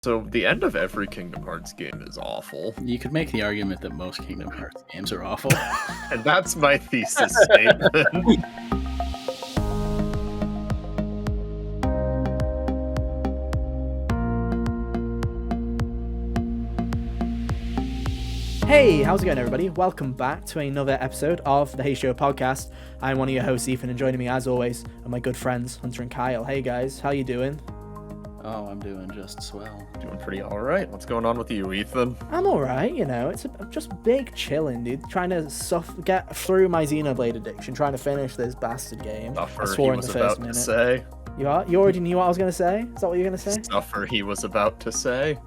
So the end of every Kingdom Hearts game is awful. You could make the argument that most Kingdom Hearts games are awful. And that's my thesis statement. Hey, how's it going, everybody? Welcome back to another episode of the HGO podcast. I'm one of your hosts, Ethan, and joining me, as always, are my good friends, Hunter and Kyle. Hey, guys, how you doing? Oh, I'm doing just swell. Doing pretty alright. What's going on with you, Ethan? I'm alright, it's just big chilling, dude. Trying to get through my Xenoblade addiction, trying to finish this bastard game. Suffer, I swore he in was the first about minute. to say. You already knew what I was going to say? Is that what you're going to say? Suffer, he was about to say.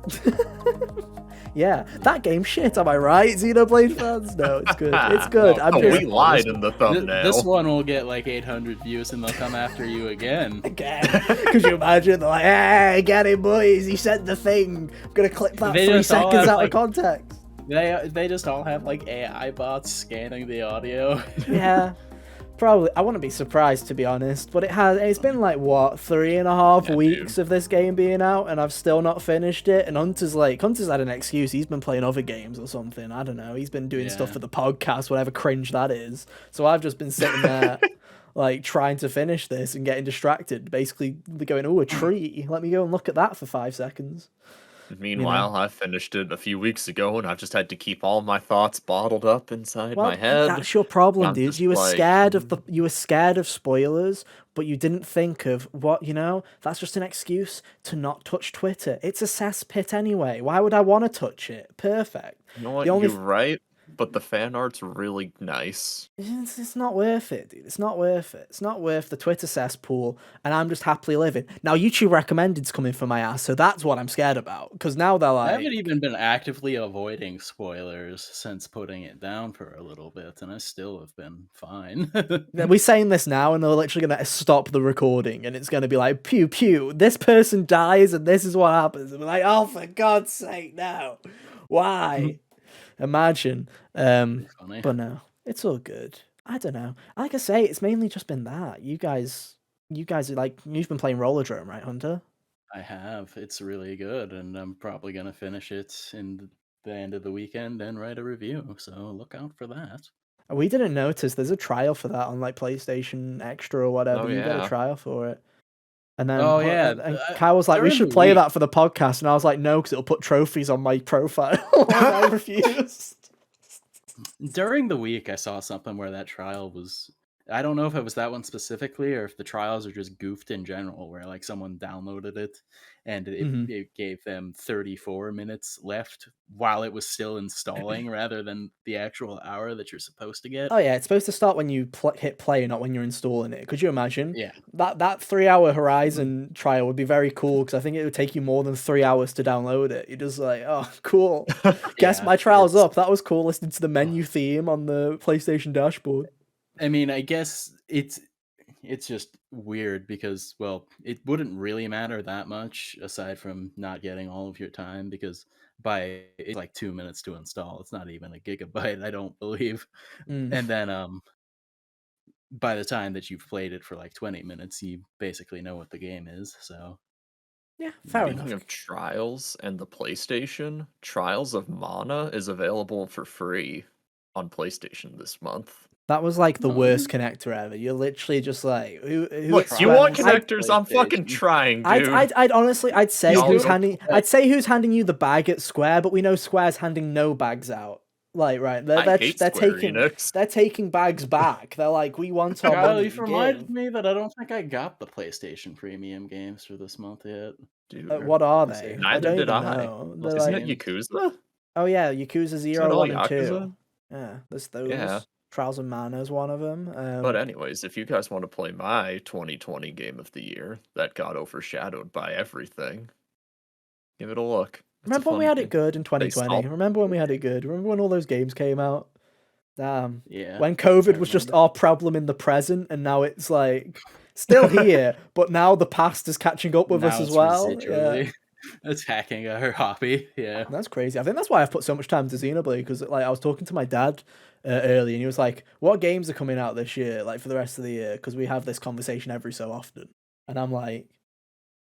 Yeah, that game's shit, am I right, Xenoblade fans? No, it's good. It's good. We lied in the thumbnail. This one will get like 800 views and they'll come after you again. Could you imagine? They're like, hey, get it, boys. He said the thing. I'm going to clip that 3 seconds out of context. They just all have like AI bots scanning the audio. Yeah. Probably, I wouldn't be surprised, to be honest, but it's been like, what, 3.5 weeks of this game being out, and I've still not finished it, and Hunter's had an excuse, he's been playing other games or something, I don't know, he's been doing stuff for the podcast, whatever cringe that is, so I've just been sitting there, like, trying to finish this and getting distracted, basically going, oh, a tree, let me go and look at that for 5 seconds. Meanwhile, I finished it a few weeks ago, and I've just had to keep all my thoughts bottled up inside my head. That's your problem, dude. You were scared of spoilers, but you didn't think of what, that's just an excuse to not touch Twitter. It's a cesspit anyway. Why would I want to touch it? Perfect. You know what? You're right. But the fan art's really nice. It's not worth it, dude. It's not worth it. It's not worth the Twitter cesspool, and I'm just happily living. Now, YouTube recommended's coming for my ass, so that's what I'm scared about. Because now they're like... I haven't even been actively avoiding spoilers since putting it down for a little bit, and I still have been fine. We're saying this now, and they're literally going to stop the recording, and it's going to be like, pew, pew, this person dies, and this is what happens. And we're like, oh, for God's sake, no. Why? Imagine. But no, it's all good. I don't know. Like I say, it's mainly just been that. You guys are like, you've been playing Rollerdrome, right, Hunter? I have. It's really good, and I'm probably going to finish it in the end of the weekend and write a review, so look out for that. We didn't notice. There's a trial for that on like PlayStation Extra or whatever. You got a trial for it. And then, and Kyle was like, we should play that for the podcast. And I was like, no, because it'll put trophies on my profile. I refused. During the week, I saw something where that trial was... I don't know if it was that one specifically or if the trials are just goofed in general, where like someone downloaded it and it gave them 34 minutes left while it was still installing rather than the actual hour that you're supposed to get. Oh yeah, it's supposed to start when you hit play, not when you're installing it. Could you imagine? Yeah. That 3-hour Horizon trial would be very cool because I think it would take you more than 3 hours to download it. You're just like, oh, cool. Guess my trial's up. That was cool listening to the menu theme on the PlayStation dashboard. I mean, I guess it's just weird because, well, it wouldn't really matter that much aside from not getting all of your time because it's like 2 minutes to install. It's not even a gigabyte, I don't believe. And then by the time that you've played it for like 20 minutes, you basically know what the game is. So yeah, fair enough. Speaking of Trials and the PlayStation, Trials of Mana is available for free on PlayStation this month. That was like the worst connector ever. You're literally just like, look, you want connectors? I'm fucking trying, dude. I'd say who's handing you the bag at Square, but we know Square's handing no bags out. Like, right, they're taking bags back. They're like, we want our money. You've reminded me that I don't think I got the PlayStation Premium games for this month yet. Dude, what are they? Neither did I. Isn't it Yakuza? Oh yeah, Yakuza 0, 1, and Yakuza? 2. Yeah, there's those. Yeah. Trials of Mana is one of them. But anyways, if you guys want to play my 2020 game of the year that got overshadowed by everything, give it a look. Remember when we had it good in 2020? Remember when we had it good? Remember when all those games came out? Damn. Yeah. When COVID was just our problem in the present, and now it's like still here, but now the past is catching up with us as well. Yeah. Attacking her hobby. Yeah, that's crazy. I think that's why I've put so much time to Xenoblade, because like I was talking to my dad earlier, and he was like, what games are coming out this year, like for the rest of the year, because we have this conversation every so often, and I'm like,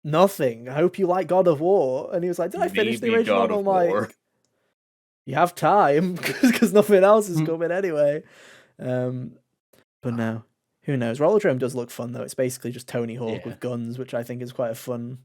nothing. I hope you like God of War. And he was like, did I finish the Maybe original? God And of I'm War. like, you have time because nothing else is coming anyway. But no, who knows? Rollerdrome does look fun though. It's basically just Tony Hawk Yeah. with guns, which I think is quite a fun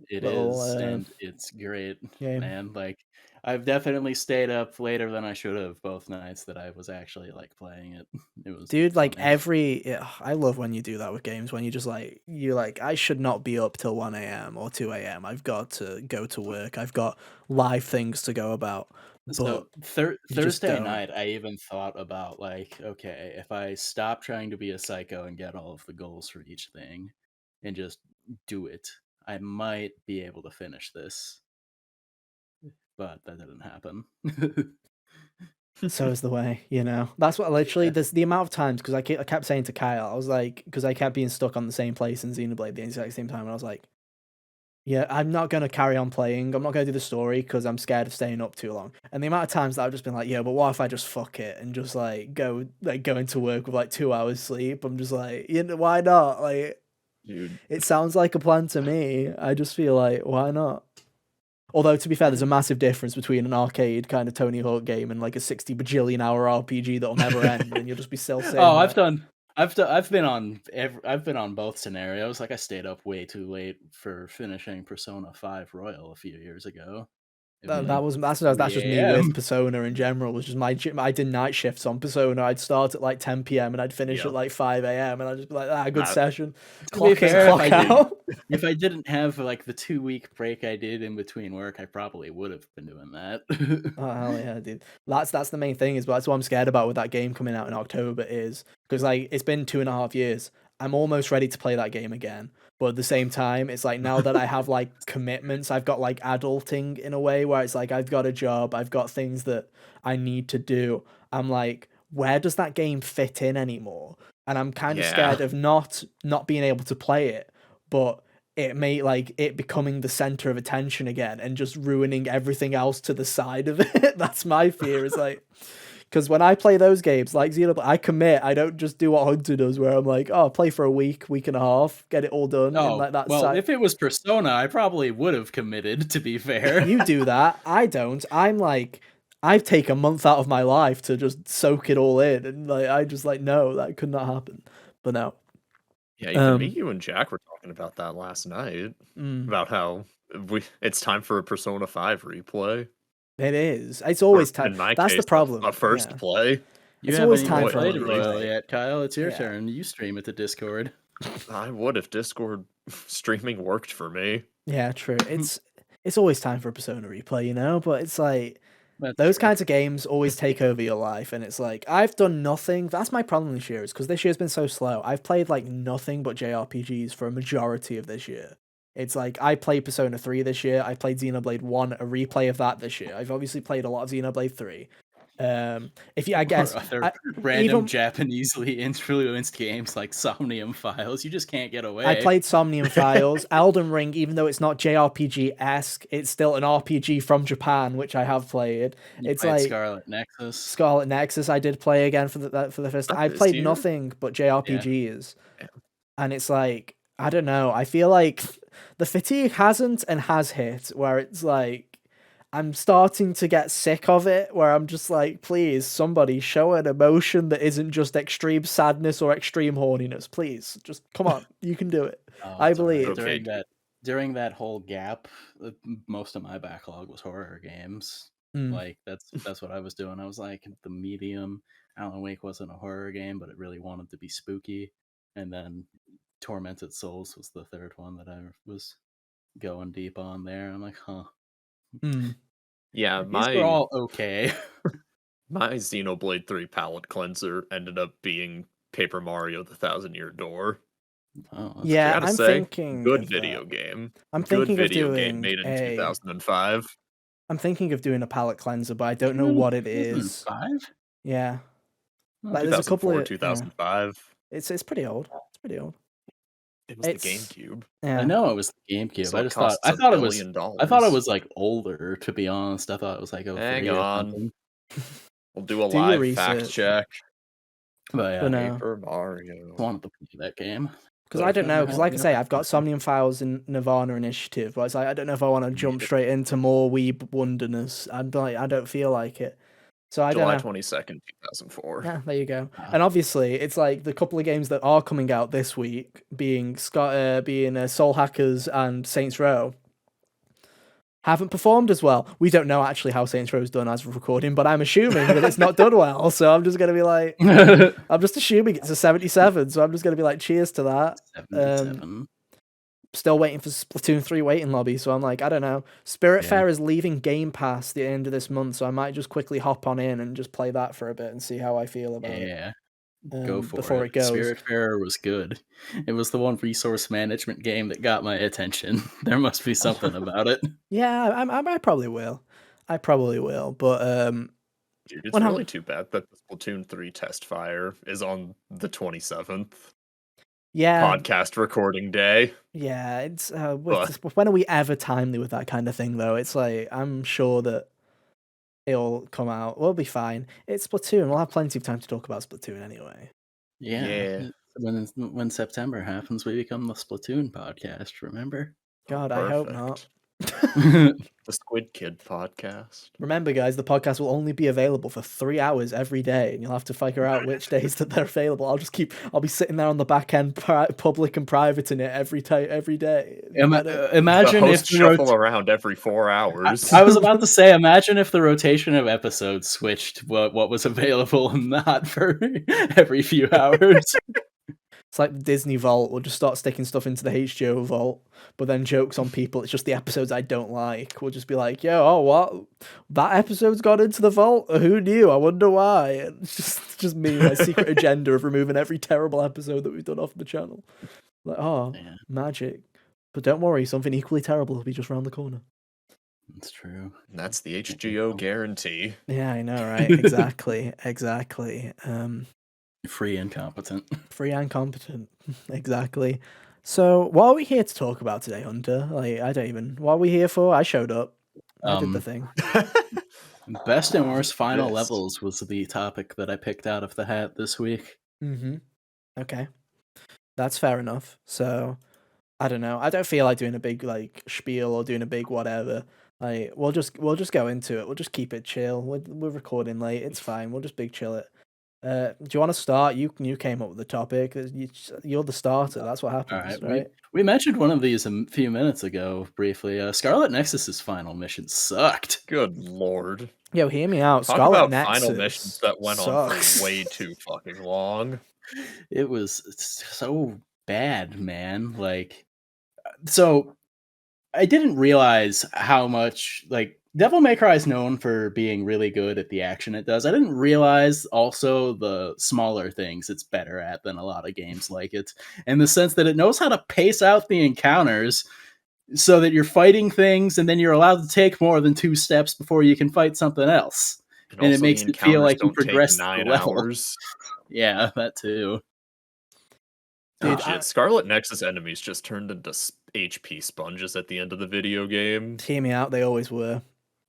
It little is, and it's great, game. man. Like, I've definitely stayed up later than I should have both nights that I was actually like playing it. It was Dude, like funny. I love when you do that with games when you just like you're like I should not be up till 1 a.m. or 2 a.m. I've got to go to work. I've got live things to go about. But So you just Thursday don't. night, I even thought about like, okay, if I stop trying to be a psycho and get all of the goals for each thing, and just do it, I might be able to finish this. But that didn't happen. So is the way, you know. That's what literally Yeah. there's the amount of times because I kept saying to Kyle, I was like, because I kept being stuck on the same place in Xenoblade the exact same time, and I was like, yeah, I'm not gonna carry on playing. I'm not gonna do the story because I'm scared of staying up too long. And the amount of times that I've just been like, yeah, but what if I just fuck it and just like go into work with like 2 hours sleep? I'm just like, you know, why not? Like, Dude. it sounds like a plan to me. I just feel like, why not? Although, to be fair, there's a massive difference between an arcade kind of Tony Hawk game and like a 60 bajillion hour RPG that'll never end, and you'll just be still saying. Oh, I've been on both scenarios. Like, I stayed up way too late for finishing Persona 5 Royal a few years ago. That's just me 3 with a.m. Persona in general. Was just I did night shifts on Persona. I'd start at like 10 p.m. and I'd finish at like 5 a.m. and I'd just be like, good session. To be Clock in, fair, clock out. if I didn't have like the 2-week break I did in between work, I probably would have been doing that. Oh hell yeah, dude. That's the main thing is, but that's what I'm scared about with that game coming out in October is because like it's been 2.5 years. I'm almost ready to play that game again. But at the same time, it's like now that I have like commitments, I've got like adulting in a way where it's like I've got a job, I've got things that I need to do. I'm like, where does that game fit in anymore? And I'm kind of scared of not being able to play it, but it may like it becoming the center of attention again and just ruining everything else to the side of it. That's my fear. Is like because when I play those games like Xenoblade, I commit. I don't just do what Hunter does, where I'm like, oh, play for a week and a half, get it all done. Oh, and like that. well, if it was Persona, I probably would have committed, to be fair. You do that. I don't. I'm like, I've taken a month out of my life to just soak it all in, and like I just like no, that could not happen. But no. Yeah, even me, you and Jack were talking about that last night. About how it's time for a Persona 5 replay. It is. It's always time. In my That's case, the problem. a first play. You It's haven't always even time for a played it replay. yet, Kyle. It's your Yeah. turn. You stream it to Discord. I would if Discord streaming worked for me. Yeah, true. It's always time for a Persona replay, you know. But it's like That's those true. kinds of games always take over your life, and it's like I've done nothing. That's my problem this year, is because this year's been so slow. I've played like nothing but JRPGs for a majority of this year. It's like I played Persona 3 this year. I played Xenoblade 1, a replay of that this year. I've obviously played a lot of Xenoblade 3. If you, I guess, Or other random Japanesely influenced games like Somnium Files, you just can't get away. I played Somnium Files, Elden Ring, even though it's not JRPG-esque, it's still an RPG from Japan, which I have played. It's like Scarlet Nexus. Scarlet Nexus, I did play again for the first. I played nothing but JRPGs, and it's like I don't know. I feel like the fatigue hasn't and has hit, where it's like I'm starting to get sick of it, where I'm just like, please, somebody show an emotion that isn't just extreme sadness or extreme horniness. Please, just come on, you can do it. I believe. During that whole gap, most of my backlog was horror games. Like that's what I was doing. I was like, The Medium, Alan Wake wasn't a horror game, but it really wanted to be spooky. And then Tormented Souls was the third one that I was going deep on there. I'm like, huh. Yeah, these are all okay. My Xenoblade 3 palette cleanser ended up being Paper Mario: The Thousand-Year Door. Oh, yeah, I'm thinking good video game. I'm thinking good video of doing game made in 2005. I'm thinking of doing a palette cleanser, but I don't know what it is. 2005? Yeah, like there's a couple of 2005. It's pretty old. It's pretty old. It was the GameCube. Yeah. I know it was the GameCube. So I thought it was like older, to be honest. I thought it was like hang on. We'll do a live fact check. But yeah, no. Paper Mario. I wanted to play that game. Because I don't know, because like I say, I've got Somnium Files and Nirvana Initiative, but it's like, I don't know if I want to jump straight into more Weeb wonderness. I'm like, I don't feel like it. So I July don't know. 22nd, 2004. Yeah, there you go. And obviously, it's like the couple of games that are coming out this week, being Soul Hackers and Saints Row, haven't performed as well. We don't know actually how Saints Row's done as of recording, but I'm assuming that it's not done well. So I'm just gonna be like, I'm just assuming it's a 77. So I'm just gonna be like, cheers to that. 77. Still waiting for Splatoon 3 waiting lobby, so I'm like, I don't know. Spiritfarer is leaving Game Pass the end of this month, so I might just quickly hop on in and just play that for a bit and see how I feel about it. Yeah. Go for before it. it goes. Spiritfarer was good. It was the one resource management game that got my attention. There must be something about it. Yeah, I probably will. I probably will, but Dude, it's really too bad that the Splatoon 3 test fire is on the 27th. Yeah. Podcast recording day. Yeah, it's when are we ever timely with that kind of thing though? It's like I'm sure that it'll come out. We'll be fine. It's Splatoon. We'll have plenty of time to talk about Splatoon anyway. Yeah. When September happens, we become the Splatoon podcast, remember? God, I hope not. The Squid Kid podcast. Remember, guys, the podcast will only be available for 3 hours every day, and you'll have to figure out which days that they're available. I'll be sitting there on the back end, public and private in it every day. Imagine the if hosts shuffle around every 4 hours. I was about to say, imagine if the rotation of episodes switched what was available and not for every few hours. It's like the Disney Vault. We'll just start sticking stuff into the HGO Vault, but then jokes on people. It's just the episodes I don't like. We'll just be like, what? That episode's got into the vault? Who knew? I wonder why. It's just me, my secret agenda of removing every terrible episode that we've done off the channel. Like, magic. But don't worry, something equally terrible will be just around the corner. That's true. And that's the HGO guarantee. Yeah, I know, right? Exactly. Free and competent. Exactly. So, what are we here to talk about today, Hunter? What are we here for? I showed up. I did the thing. Best and worst final levels was the topic that I picked out of the hat this week. Okay. That's fair enough. So, I don't know. I don't feel like doing a big spiel or doing a big whatever. We'll just go into it. We'll just keep it chill. We're recording late. It's fine. We'll just big chill it. Do you want to start? You came up with the topic. You're the starter. That's what happens, right? We mentioned one of these a few minutes ago briefly. Scarlet Nexus's final mission sucked. Good lord. Yo, hear me out. Talk Scarlet about Nexus final missions that went on for way too fucking long. It was so bad, man. So I didn't realize how much Devil May Cry is known for being really good at the action it does. I didn't realize also the smaller things it's better at than a lot of games like it, in the sense that it knows how to pace out the encounters so that you're fighting things and then you're allowed to take more than 2 steps before you can fight something else. And it makes it feel like you progress 9 hours. Yeah, that too. Dude, Scarlet Nexus enemies just turned into HP sponges at the end of the video game. Hear me out, they always were.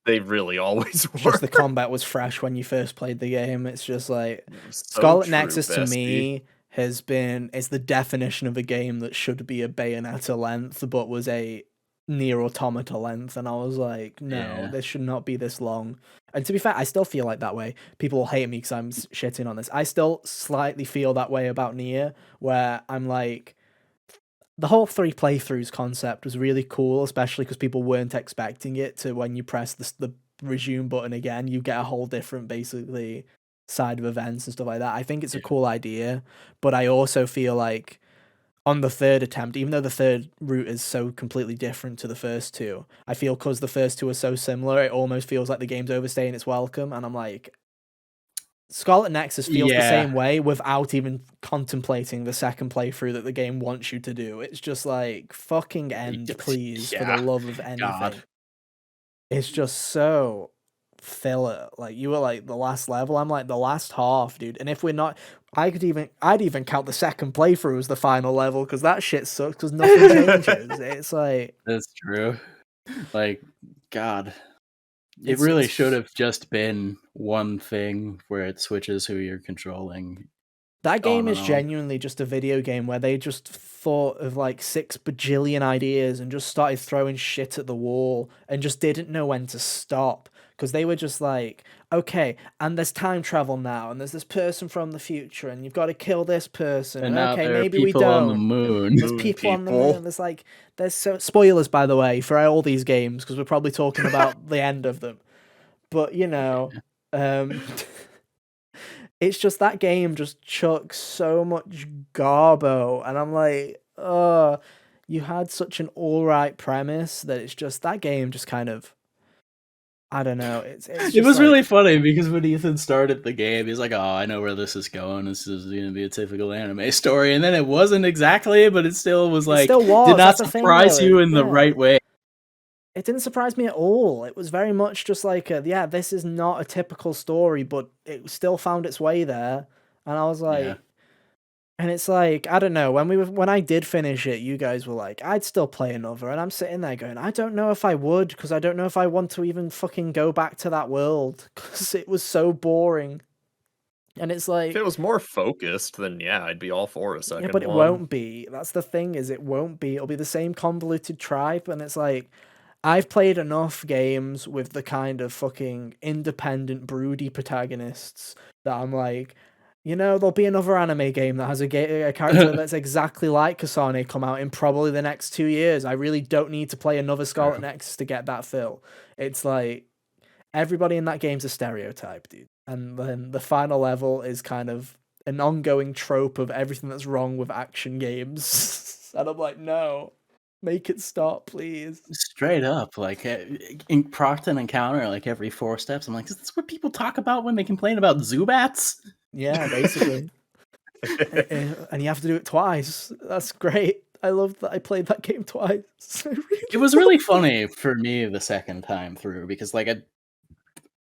They really always were. Just the combat was fresh when you first played the game. It's just like Scarlet Nexus to me it's the definition of a game that should be a Bayonetta length, but was a Nier Automata length, and I was like, no, this should not be this long. And to be fair, I still feel like that way. People will hate me because I'm shitting on this. I still slightly feel that way about Nier, where I'm like, the whole 3 playthroughs concept was really cool, especially because people weren't expecting it to. When you press the resume button again, you get a whole different, basically, side of events and stuff like that. I think it's a cool idea, but I also feel like on the 3rd attempt, even though the 3rd route is so completely different to the first 2, I feel because the first 2 are so similar, it almost feels like the game's overstaying its welcome, and I'm like, Scarlet Nexus feels the same way without even contemplating the second playthrough that the game wants you to do. It's just like, fucking end, please, for the love of anything. God. It's just so filler. Like, you were like the last level, I'm like the last half, dude. And if we're not, I'd even count the second playthrough as the final level, because that shit sucks because nothing changes. It's like, that's true. Like, God. It really should have just been one thing where it switches who you're controlling. That game is no. genuinely just a video game where they just thought of like 6 bajillion ideas and just started throwing shit at the wall and just didn't know when to stop. Because they were just like, okay, and there's time travel now, and there's this person from the future, and you've got to kill this person. And now okay, there are maybe we people on the don't. moon. There's people on the moon. There's so spoilers, by the way, for all these games, because we're probably talking about the end of them. But it's just that game just chucks so much garbo, and I'm like, oh, you had such an alright premise that it's just that game just kind of, I don't know. It was really funny because when Ethan started the game, he's like, "Oh, I know where this is going. This is going to be a typical anime story," and then it wasn't exactly, but it still was like, did not surprise you in the right way. It didn't surprise me at all. It was very much just like, this is not a typical story, but it still found its way there. And I was like, and it's like, I don't know, when I did finish it, you guys were like, I'd still play another. And I'm sitting there going, I don't know if I would, because I don't know if I want to even fucking go back to that world, because it was so boring. And it's like, if it was more focused, then yeah, I'd be all for a second one. Yeah, but it won't be. That's the thing, is it won't be. It'll be the same convoluted tribe, and it's like, I've played enough games with the kind of fucking independent, broody protagonists that I'm like, there'll be another anime game that has a character that's exactly like Kasane come out in probably the next 2 years. I really don't need to play another Scarlet Nexus to get that fill. It's like, everybody in that game's a stereotype, dude. And then the final level is kind of an ongoing trope of everything that's wrong with action games. And I'm like, no. Make it stop, please. Straight up, like in Procton Encounter, like every 4 steps, I'm like, is this what people talk about when they complain about Zubats? Yeah, basically. And you have to do it twice. That's great. I love that I played that game twice. It was really funny for me the second time through, because like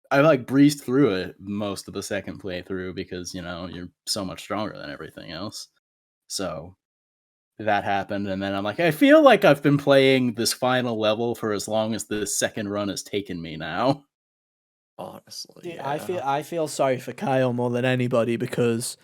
I like breezed through it most of the second playthrough because you're so much stronger than everything else. So that happened, and then I'm like, I feel like I've been playing this final level for as long as the second run has taken me now. Honestly, yeah. I feel sorry for Kyle more than anybody, because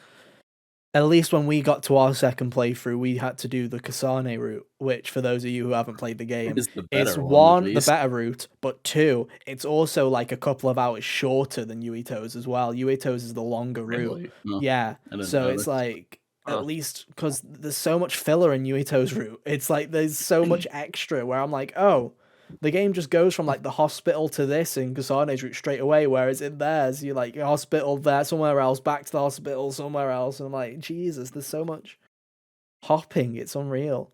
at least when we got to our second playthrough, we had to do the Kasane route, which, for those of you who haven't played the game, is the better route, but 2, it's also like a couple of hours shorter than Yuito's as well. Yuito's is the longer route. No, yeah, so it's like, at least, because there's so much filler in Yuito's route. It's like there's so much extra where I'm like, oh, the game just goes from like the hospital to this in Kasane's route straight away, whereas in theirs, you're like, hospital there, somewhere else, back to the hospital, somewhere else. And I'm like, Jesus, there's so much hopping. It's unreal.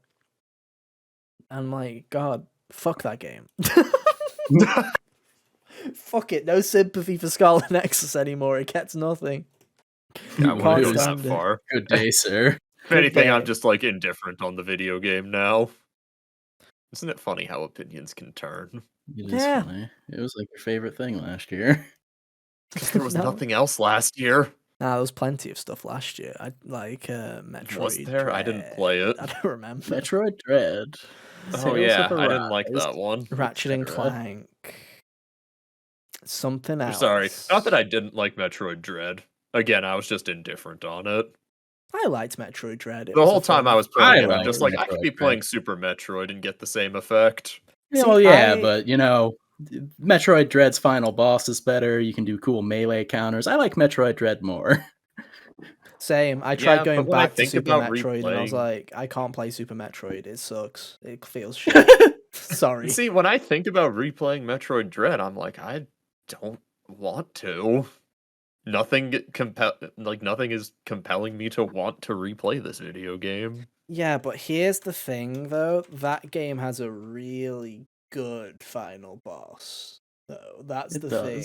And I'm like, God, fuck that game. Fuck it. No sympathy for Scarlet Nexus anymore. It gets nothing. I won't go that far. Good day, sir. If anything, I'm just like indifferent on the video game now. Isn't it funny how opinions can turn? It is funny. It was like your favorite thing last year. Because there was nothing else last year. Nah, there was plenty of stuff last year. I like Metroid. Was there? Dread. I didn't play it. I don't remember. Metroid Dread. Oh yeah, I didn't like that one. Ratchet and Clank. Something else. Sorry, not that I didn't like Metroid Dread. Again, I was just indifferent on it. I liked Metroid Dread. The whole time I was playing it, I'm just like, I could be playing Super Metroid and get the same effect. Well, yeah, but Metroid Dread's final boss is better. You can do cool melee counters. I like Metroid Dread more. Same. I tried going back to Super Metroid, and I was like, I can't play Super Metroid. It sucks. It feels shit. Sorry. See, when I think about replaying Metroid Dread, I'm like, I don't want to. Nothing is compelling me to want to replay this video game. Yeah, but here's the thing, though. That game has a really good final boss. Though that's the thing.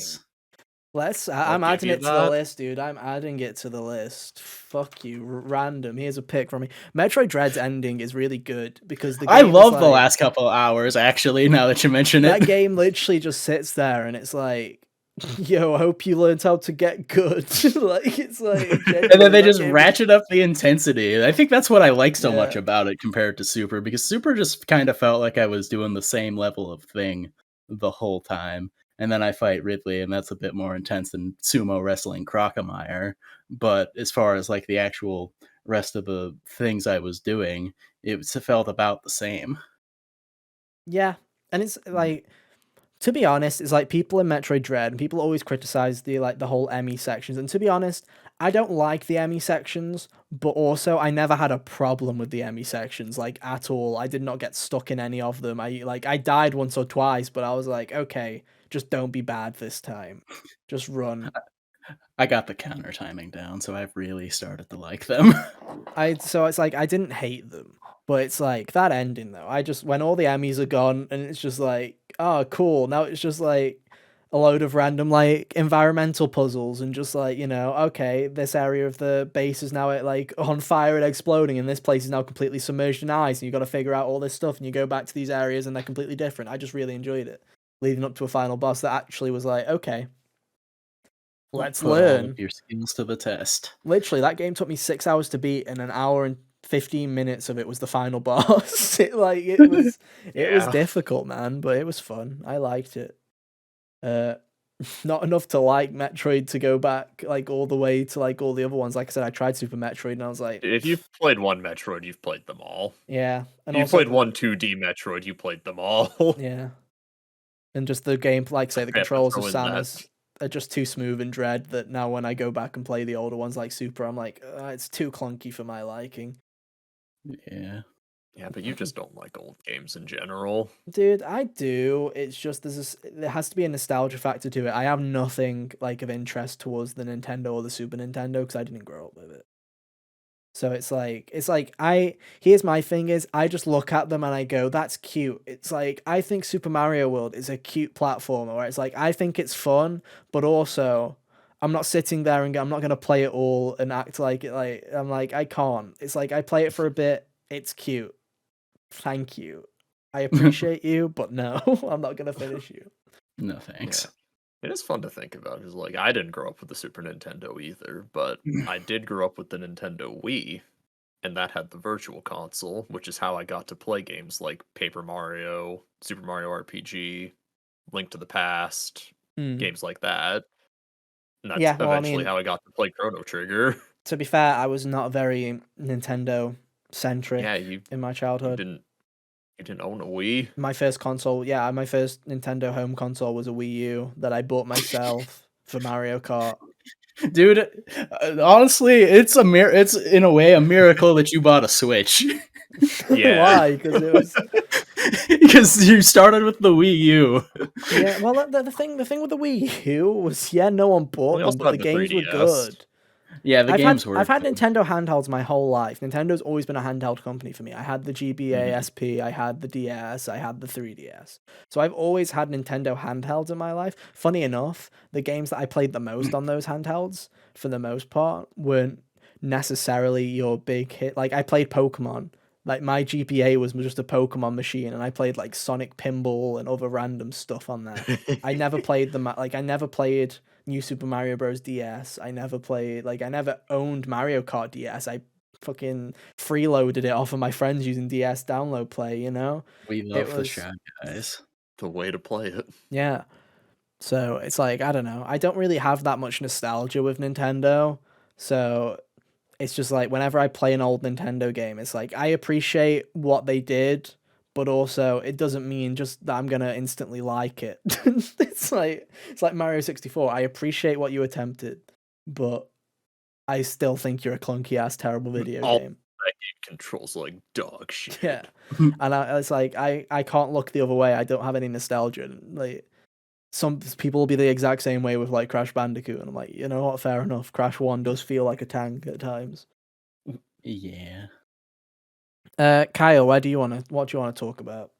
I'm adding it to the list, dude. I'm adding it to the list. Fuck you, random. Here's a pick from me. Metroid Dread's ending is really good because the game I love the last couple of hours. Actually, now that you mention it, that game literally just sits there and it's like, yo, I hope you learned how to get good. Like, it's like, and then they just ratchet up the intensity. I think that's what I like so much about it compared to Super, because Super just kind of felt like I was doing the same level of thing the whole time. and then I fight Ridley, and that's a bit more intense than sumo wrestling Crocomire. But as far as like the actual rest of the things I was doing, felt about the same. Yeah, and it's like, to be honest, it's like people in Metroid Dread, and people always criticize the whole Emmy sections. And to be honest, I don't like the Emmy sections, but also I never had a problem with the Emmy sections, like, at all. I did not get stuck in any of them. I died once or twice, but I was like, okay, just don't be bad this time. Just run. I got the counter timing down, so I've really started to like them. So it's like I didn't hate them, but it's like that ending though. I just, when all the Emmys are gone and it's just like, oh cool. Now it's just like a load of random like environmental puzzles and just like, okay, this area of the base is now like on fire and exploding, and this place is now completely submerged in ice, and you got to figure out all this stuff, and you go back to these areas and they're completely different. I just really enjoyed it, leading up to a final boss that actually was like, okay, let's Put all learn. of your skills to the test. Literally, that game took me 6 hours to beat, and an hour and 15 minutes of it was the final boss. It was Yeah. difficult, man, but it was fun. I liked it. Uh, not enough to like Metroid to go back like all the way to like all the other ones. Like I said, I tried Super Metroid, and I was like, If you've played one Metroid, you've played them all. yeah, and If you also played one 2D Metroid, you played them all. yeah, and just the game, like say, the I have to controls of throw in that. Samus are just too smooth and Dread that now when I go back and play the older ones like Super, I'm like, it's too clunky for my liking. Yeah. Yeah, but you just don't like old games in general. Dude, I do. It's just there has to be a nostalgia factor to it. I have nothing like of interest towards the Nintendo or the Super Nintendo because I didn't grow up with it. So it's like here's my thing is I just look at them and I go, that's cute. It's like I think Super Mario World is a cute platformer where it's like I think it's fun, but also I'm not sitting there and I'm not gonna play it all and act like it, like I'm like I can't. It's like I play it for a bit, it's cute. Thank you. I appreciate you, but no, I'm not gonna finish you. No thanks. It is fun to think about because, like, I didn't grow up with the Super Nintendo either, but I did grow up with the Nintendo Wii, and that had the Virtual Console, which is how I got to play games like Paper Mario, Super Mario RPG, Link to the Past, Mm. games like that. And that's Yeah, well, I eventually mean, how I got to play Chrono Trigger. to be fair, I was not very Nintendo centric Yeah, you in my you childhood. didn't own a Wii. My first console, yeah, my first Nintendo home console was a Wii U that I bought myself for Mario Kart. Dude, honestly, it's in a way a miracle that you bought a Switch. Yeah. Why? Because it was Because you started with the Wii U. yeah. Well, the thing with the Wii U was no one bought We them, also but the had the games were 3DS. good. Yeah, the games were. I've had Nintendo handhelds my whole life. Nintendo's always been a handheld company for me. I had the GBA SP, I had the DS, I had the 3DS. So I've always had Nintendo handhelds in my life. Funny enough, the games that I played the most on those handhelds, for the most part, weren't necessarily your big hit. Like I played Pokemon. Like my GPA was just a Pokemon machine, and I played like Sonic Pinball and other random stuff on there. I never played I never played New Super Mario Bros. DS. I never owned Mario Kart DS. I fucking freeloaded it off of my friends using DS Download Play, We It love the was, Shy Guys. The way to play it. yeah. So it's like, I don't know. I don't really have that much nostalgia with Nintendo. So it's just like whenever I play an old Nintendo game, it's like I appreciate what they did, but also it doesn't mean just that I'm gonna instantly like it. it's like Mario 64. I appreciate what you attempted, but I still think you're a clunky ass terrible video All game. that game controls like dog shit. Yeah. And it's like I can't look the other way. I don't have any nostalgia. Like some people will be the exact same way with like Crash Bandicoot, and I'm like, you know what, fair enough. Crash 1 does feel like a tank at times. Yeah. Kyle, what do you want to talk about?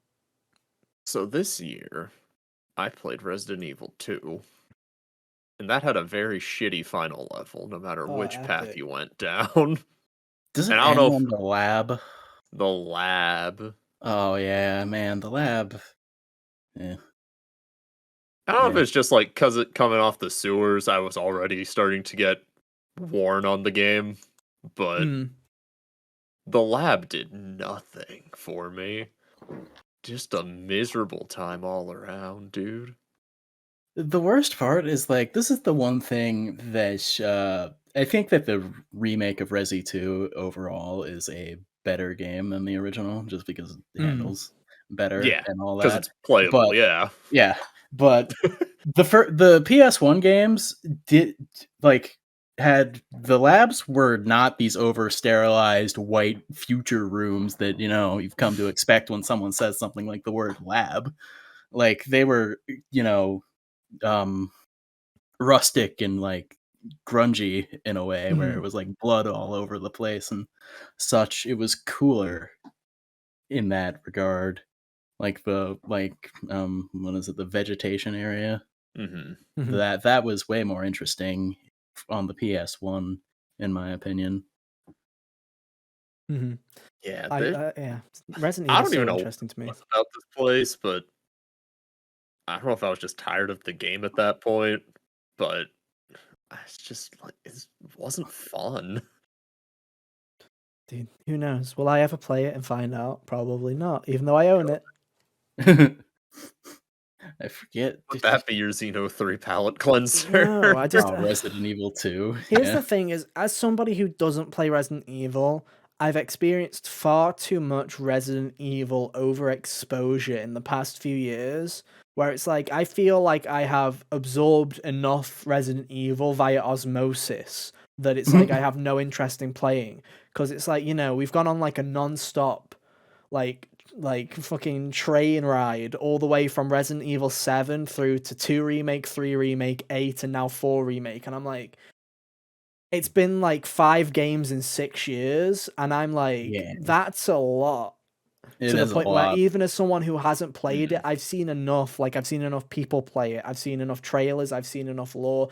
So this year, I played Resident Evil 2, and that had a very shitty final level, no matter which path epic. you went down. Does it And I end don't know on if the lab? the lab. Oh yeah, man, the lab. Yeah. I don't know Yeah. if it's just like because it coming off the sewers, I was already starting to get worn on the game, but the lab did nothing for me. Just a miserable time all around, dude. The worst part is, like, this is the one thing that, I think that the remake of Resi 2 overall is a better game than the original just because it Mm. handles better Yeah, and all because that. it's playable. But Yeah. yeah, but the PS1 games did like had the labs were not these over sterilized white future rooms that you've come to expect when someone says something like the word lab. Like they were, you know, um rustic and like grungy in a way where it Mm. was like blood all over the place and such. It was cooler in that regard. Like what is it, the vegetation area? Hmm. Mhm. That was way more interesting on the PS1 in my opinion. Mhm. Yeah, Yeah, Resident I Evil's don't even so know what interesting to it me. was about this place, but I don't know if I was just tired of the game at that point, but it's just like it wasn't fun. Dude, who knows? Will I ever play it and find out? Probably not, even though I own it. I forget. Would that be your Xeno 3 palette cleanser? No, I just Oh, Resident Evil 2. here's Yeah. the thing: is as somebody who doesn't play Resident Evil, I've experienced far too much Resident Evil overexposure in the past few years. Where it's like I feel like I have absorbed enough Resident Evil via osmosis that it's like I have no interest in playing because it's like we've gone on like a non-stop like fucking train ride all the way from Resident Evil 7 through to 2 remake, 3 remake, 8 and now 4 remake and I'm like it's been like 5 games in 6 years and I'm like Yeah, that's a lot it to the is a point where lot. even as someone who hasn't played it, Mhm. I've seen enough people play it. I've seen enough trailers, I've seen enough lore,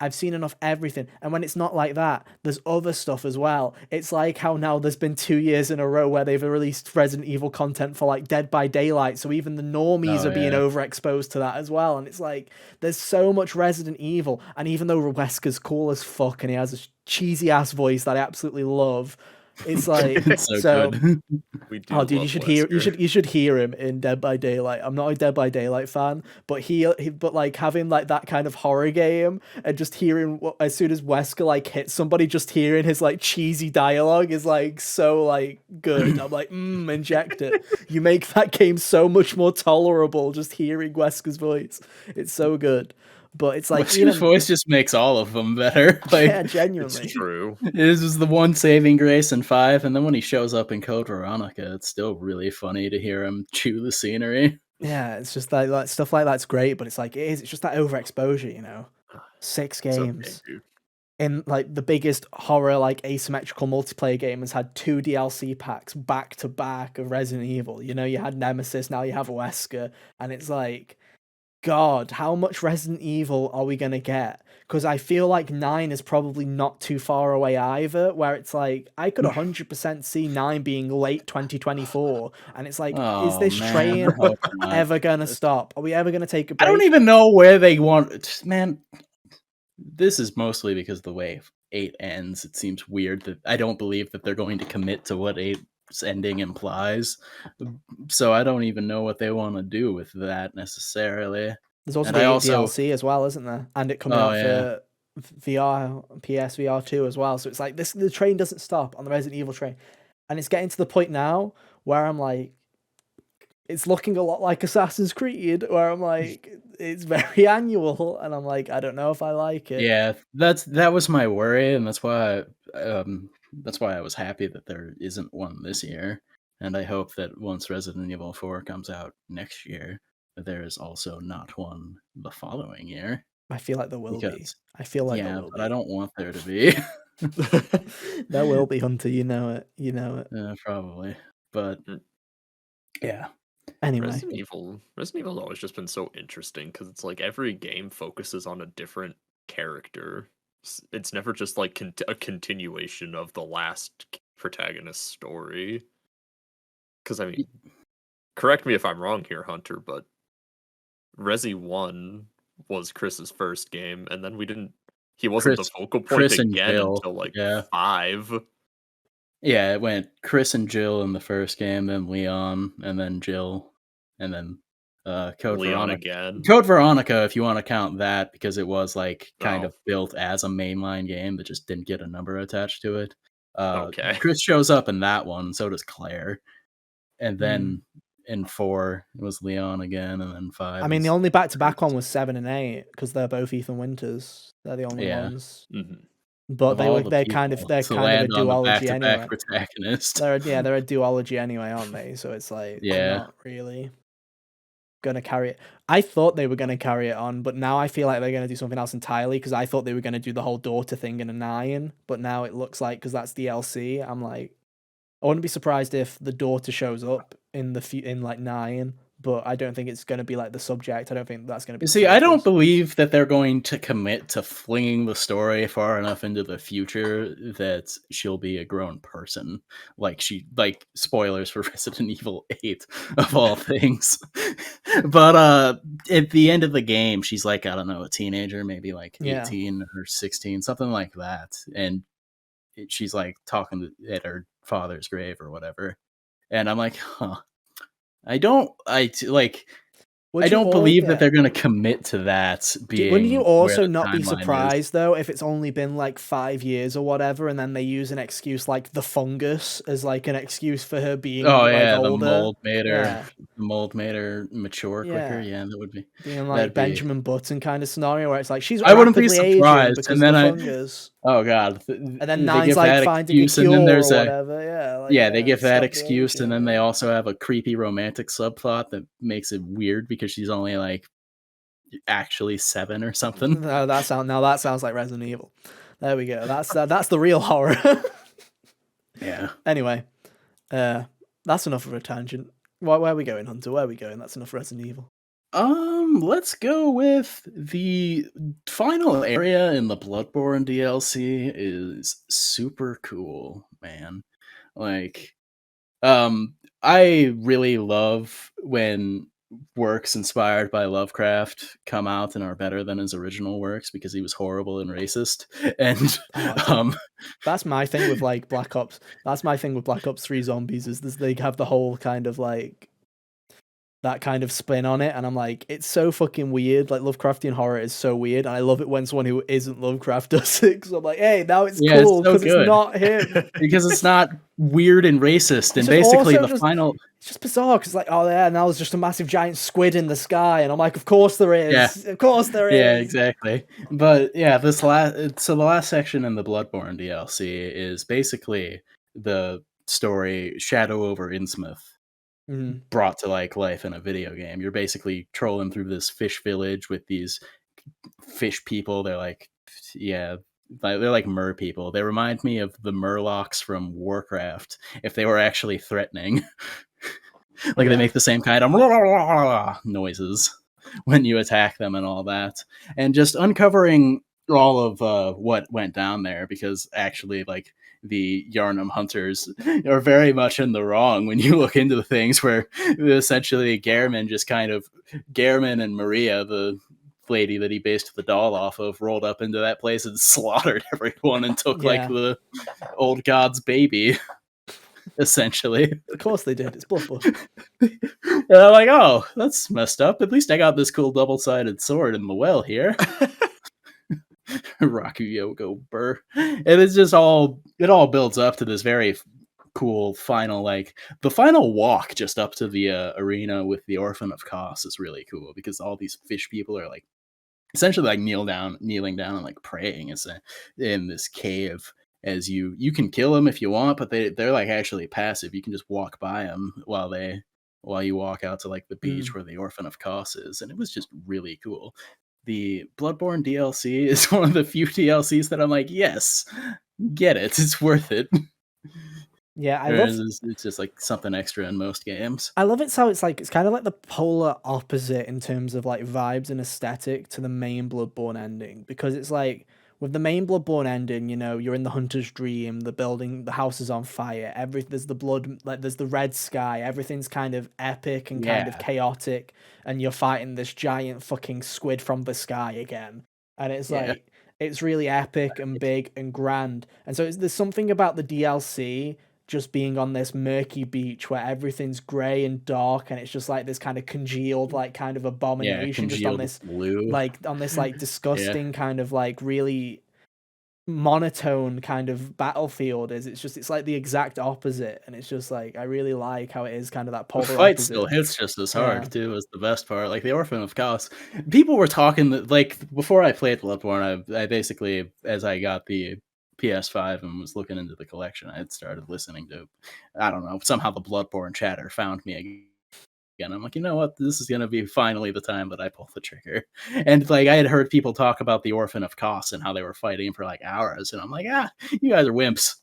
I've seen enough everything. And when it's not like that, there's other stuff as well. It's like how now there's been 2 years in a row where they've released Resident Evil content for like Dead by Daylight. So even the normies Oh are being yeah. overexposed to that as well. And it's like there's so much Resident Evil. And even though Wesker cool as fuck and he has a cheesy ass voice that I absolutely love, it's like It's so so good. We do oh, dude, love Wesker. you should hear him in Dead by Daylight. I'm not a Dead by Daylight fan, but but like having like that kind of horror game and just hearing as soon as Wesker like hits somebody, just hearing his like cheesy dialogue is like so like good. I'm like, inject it. You make that game so much more tolerable just hearing Wesker's voice. It's so good. But it's like Wesker's even voice just makes all of them better. yeah, Like it's genuinely. True. this is the one saving grace in 5, and then when he shows up in Code Veronica, it's still really funny to hear him chew the scenery. Yeah, it's just like stuff like that's great, but it's like it's just that overexposure, 6 It's okay, games dude. in like the biggest horror like asymmetrical multiplayer game has had 2 DLC packs back to back of Resident Evil. You had Nemesis, now you have Wesker, and it's like God, how much Resident Evil are we gonna get? Because I feel like 9 is probably not too far away either, where it's like I could 100% see 9 being late 2024, and it's like, is Oh this man, train I hope not. ever gonna stop? Are we ever gonna take a I don't break? even know where they want. Man, this is mostly because the way 8 ends. It seems weird that I don't believe that they're going to commit to what 8's ending implies. So I don't even know what they want to do with that necessarily. There's also And the I 8 also, DLC as well, isn't there? And it coming oh out yeah, for VR, PSVR 2 as well. So it's like the train doesn't stop on the Resident Evil train. And it's getting to the point now where I'm like, it's looking a lot like Assassin's Creed, where I'm like, it's very annual, and I'm like, I don't know if I like it. yeah. That was my worry, and that's why I was happy that there isn't one this year. And I hope that once Resident Evil 4 comes out next year, there is also not one the following year. I feel like there will be. Because I feel like there yeah, will but I be. don't want there to be. There will be, Hunter. You know it. You know it. Probably. But Mm, yeah. Anyway, Resident Evil's always just been so interesting because it's like every game focuses on a different character. It's never just like a continuation of the last protagonist's story. Because I mean, correct me if I'm wrong here, Hunter, but Resi 1 was Chris's first game, and then we didn't he wasn't the Chris focal point Chris and again Jill. until like Yeah. 5. Yeah, it went Chris and Jill in the first game, then Leon, and then Jill, and then Code Leon Veronica. again. Code Veronica, if you want to count that, because it was like kind Oh, of built as a mainline game that just didn't get a number attached to it. okay. Chris shows up in that one, so does Claire, and Mm. then in 4 it was Leon again, and then 5. I mean, the is only back-to-back one was 7 and 8 because they're both Ethan Winters. They're the only yeah. ones. Mhm. But Of all the they're people they're to kind of a land on the duology back-to-back anyway. protagonist. They're a duology anyway, aren't they? So it's like they're Yeah. not really gonna carry it. I thought they were gonna carry it on, but now I feel like they're gonna do something else entirely because I thought they were gonna do the whole daughter thing in a 9, but now it looks like because that's DLC. I'm like, I wouldn't be surprised if the daughter shows up in in like 9, but I don't think it's gonna be like the subject. I don't think that's gonna be You the see, I don't focus. believe that they're going to commit to flinging the story far enough into the future that she'll be a grown person. Like spoilers for Resident Evil 8 of all things. But at the end of the game, she's like, I don't know, a teenager, maybe like Yeah. 18 or 16, something like that. And she's like talking at her father's grave or whatever. And I'm like, huh. I don't believe that they're gonna commit to that Wouldn't you being where also the not be timeline is. surprised though if it's only been like 5 years or whatever, and then they use an excuse like the fungus as like an excuse for her being Oh, like yeah, older? the mold made her mature quicker, Yeah, being like that'd be Benjamin Button kind of scenario where it's like she's I wouldn't be rapidly aging surprised, because and of then the I fungus, oh god, and then they Nine's give like that finding a excuse, and cure then or there's a whatever. Yeah, like yeah, they give that stop the excuse, and then aging. they also have a creepy romantic subplot that makes it weird because she's only, like, actually 7 or something. No, that sounds like Resident Evil. There we go. That's the real horror. Yeah. Anyway, that's enough of a tangent. Where are we going, Hunter? Where are we going? That's enough Resident Evil. Let's go with the final area in the Bloodborne DLC is super cool, man. Like, I really love when works inspired by Lovecraft come out and are better than his original works because he was horrible and racist. And that's my thing with like Black Ops. That's my thing with Black Ops 3 Zombies is they have the whole kind of like that kind of spin on it, and I'm like, it's so fucking weird. Like Lovecraftian horror is so weird, and I love it when someone who isn't Lovecraft does it. So I'm like, hey, now it's cool so because it's good not him. because it's not weird and racist. And basically, It's just bizarre because like, oh yeah, now there's just a massive giant squid in the sky, and I'm like, of course there is. Yeah. Of course there is. Yeah, exactly. But yeah, so the last section in the Bloodborne DLC is basically the story Shadow over Innsmouth brought to like life in a video game. You're basically trolling through this fish village with these fish people. They're like, yeah, they're like mer people. They remind me of the Murlocs from Warcraft if they were actually threatening. Like they make the same kind of noises when you attack them and all that. And just uncovering all of what went down there, because actually like the Yarnum hunters are very much in the wrong when you look into the things where essentially Gehrman and Maria, the lady that he based the doll off of, rolled up into that place and slaughtered everyone and took like the old god's baby. Essentially. Of course they did. It's Bloodborne. And I'm like, oh, that's messed up. At least I got this cool double-sided sword in the well here. Rakuyoko Burr. And it's just it all builds up to this very cool final, like, the final walk just up to the arena with the Orphan of Kos is really cool because all these fish people are like, essentially like kneeling down and like praying in this cave. As you can kill them if you want, but they're like actually passive. You can just walk by them while you walk out to like the beach where the Orphan of Kos is, and it was just really cool. The Bloodborne DLC is one of the few DLCs that I'm like, yes, get it, it's worth it. Yeah, it's just like something extra in most games. I love it how it's kind of like the polar opposite in terms of like vibes and aesthetic to the main Bloodborne ending, because it's like with the main Bloodborne ending, you know, you're in the hunter's dream, the house is on fire, there's the blood, like there's the red sky, everything's kind of epic and kind of chaotic, and you're fighting this giant fucking squid from the sky again, and it's like it's really epic and big and grand, and so there's something about the DLC just being on this murky beach where everything's grey and dark, and it's just like this kind of congealed, like kind of abomination, just on congealed this blue. like disgusting kind of like really monotone kind of battlefield is. It's like the exact opposite, and it's just like I really like how it is kind of that The polar fight opposite. still hits just as Yeah. hard too, is the best part. Like the Orphan of Chaos, people were talking that, like, before I played Bloodborne, I basically, as I got the PS5 and was looking into the collection, I had started listening to, I don't know, somehow the Bloodborne chatter found me again. I'm like, you know what, this is gonna be finally the time that I pull the trigger. And like I had heard people talk about the Orphan of Kos and how they were fighting for like hours, and I'm like, you guys are wimps.